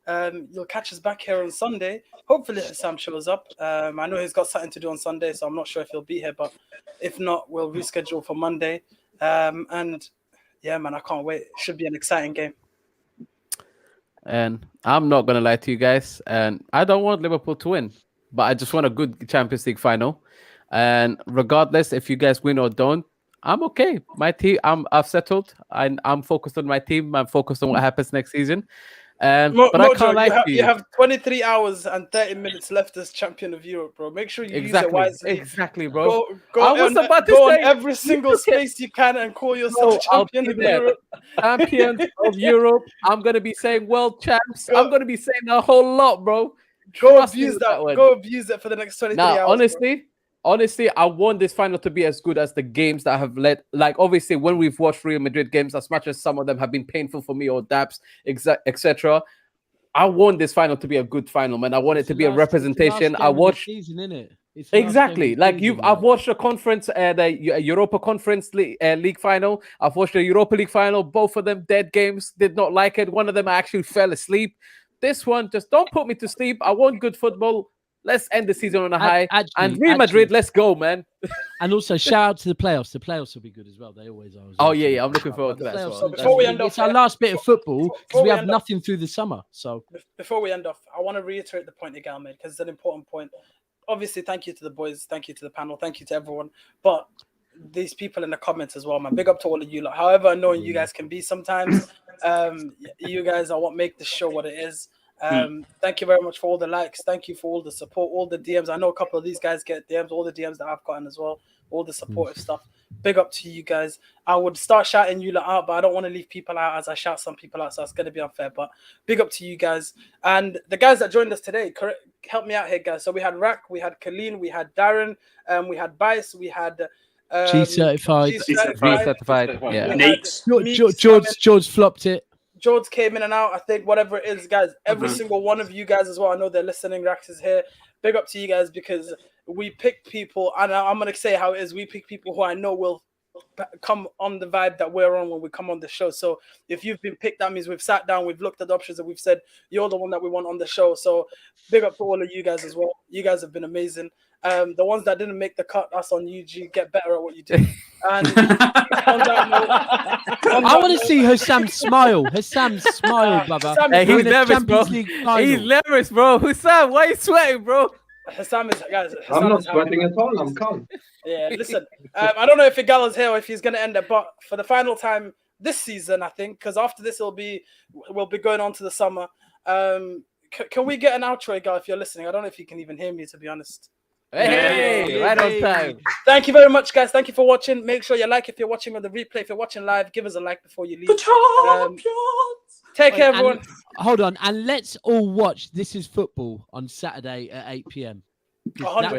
you'll catch us back here on Sunday. Hopefully Sam shows up. I know he's got something to do on Sunday, so I'm not sure if he'll be here, but if not, we'll reschedule for Monday. And yeah, man, I can't wait. It should be an exciting game. And I'm not gonna lie to you guys, and I don't want Liverpool to win, but I just want a good Champions League final. And regardless if you guys win or don't, I'm okay. My team, I've settled. I'm focused on my team. I'm focused on what happens next season. But I can't lie to you. You have 23 hours and 30 minutes left as champion of Europe, bro. Make sure you use it wisely. Exactly, bro. Go on every single space you can and call yourself champion of Europe. Champions of Europe. I'm gonna be saying world champs. I'm gonna be saying a whole lot, bro. Go abuse that. Go abuse it for the next 23 hours. Honestly, I want this final to be as good as the games that have led. Like, obviously, when we've watched Real Madrid games, as much as some of them have been painful for me or daps, etc., I want this final to be a good final, man. I want it to be a representation. I watched season, innit? Exactly. Like I've watched a conference, the Europa Conference League final. I've watched the Europa League final. Both of them dead games. Did not like it. One of them I actually fell asleep. This one, just don't put me to sleep. I want good football. Let's end the season on a high. And Real Madrid, let's go, man. And also, shout out to the playoffs. The playoffs will be good as well. They always are. Oh, yeah. I'm looking forward to that as well. Before we end off, it's our last bit of football because we have nothing through the summer. So before we end off, I want to reiterate the point Egal made because it's an important point. Obviously, thank you to the boys. Thank you to the panel. Thank you to everyone. But these people in the comments as well, man. Big up to all of you. Like, however annoying you guys can be sometimes, you guys are what make the show what it is. Thank you very much for all the likes. Thank you for all the support, all the DMs. I know a couple of these guys get DMs, all the DMs that I've gotten as well, all the supportive stuff. Big up to you guys. I would start shouting you lot out, but I don't want to leave people out as I shout some people out, so it's going to be unfair. But big up to you guys. And the guys that joined us today, help me out here, guys. So we had Rak, we had Colleen, we had Darren, we had Bice, we had G certified. Yeah. George flopped it. George came in and out. I think whatever it is, guys, every single one of you guys as well. I know they're listening. Rax is here. Big up to you guys because we pick people, and I'm going to say how it is. We pick people who I know will come on the vibe that we're on when we come on the show. So if you've been picked, that means we've sat down, we've looked at the options, and we've said, you're the one that we want on the show. So big up to all of you guys as well. You guys have been amazing. The ones that didn't make the cut, that's on UG. Get better at what you do. And I want to see Hussam smile. Hussam smile, brother. Hey, he's nervous, bro. He's nervous, bro. Hussam, why are you sweating, bro? Hussam is, guys. I'm not sweating at all. I'm calm. Yeah, listen. I don't know if Egal is here or if he's going to end it, but for the final time this season, I think, because after this we'll be going on to the summer. Can we get an outro, Egal, if you're listening? I don't know if you can even hear me, to be honest. Hey, right on time. Thank you very much, guys. Thank you for watching. Make sure you like if you're watching on the replay. If you're watching live, give us a like before you leave. Take care, everyone. Hold on, and let's all watch This Is Football on Saturday at 8 p.m.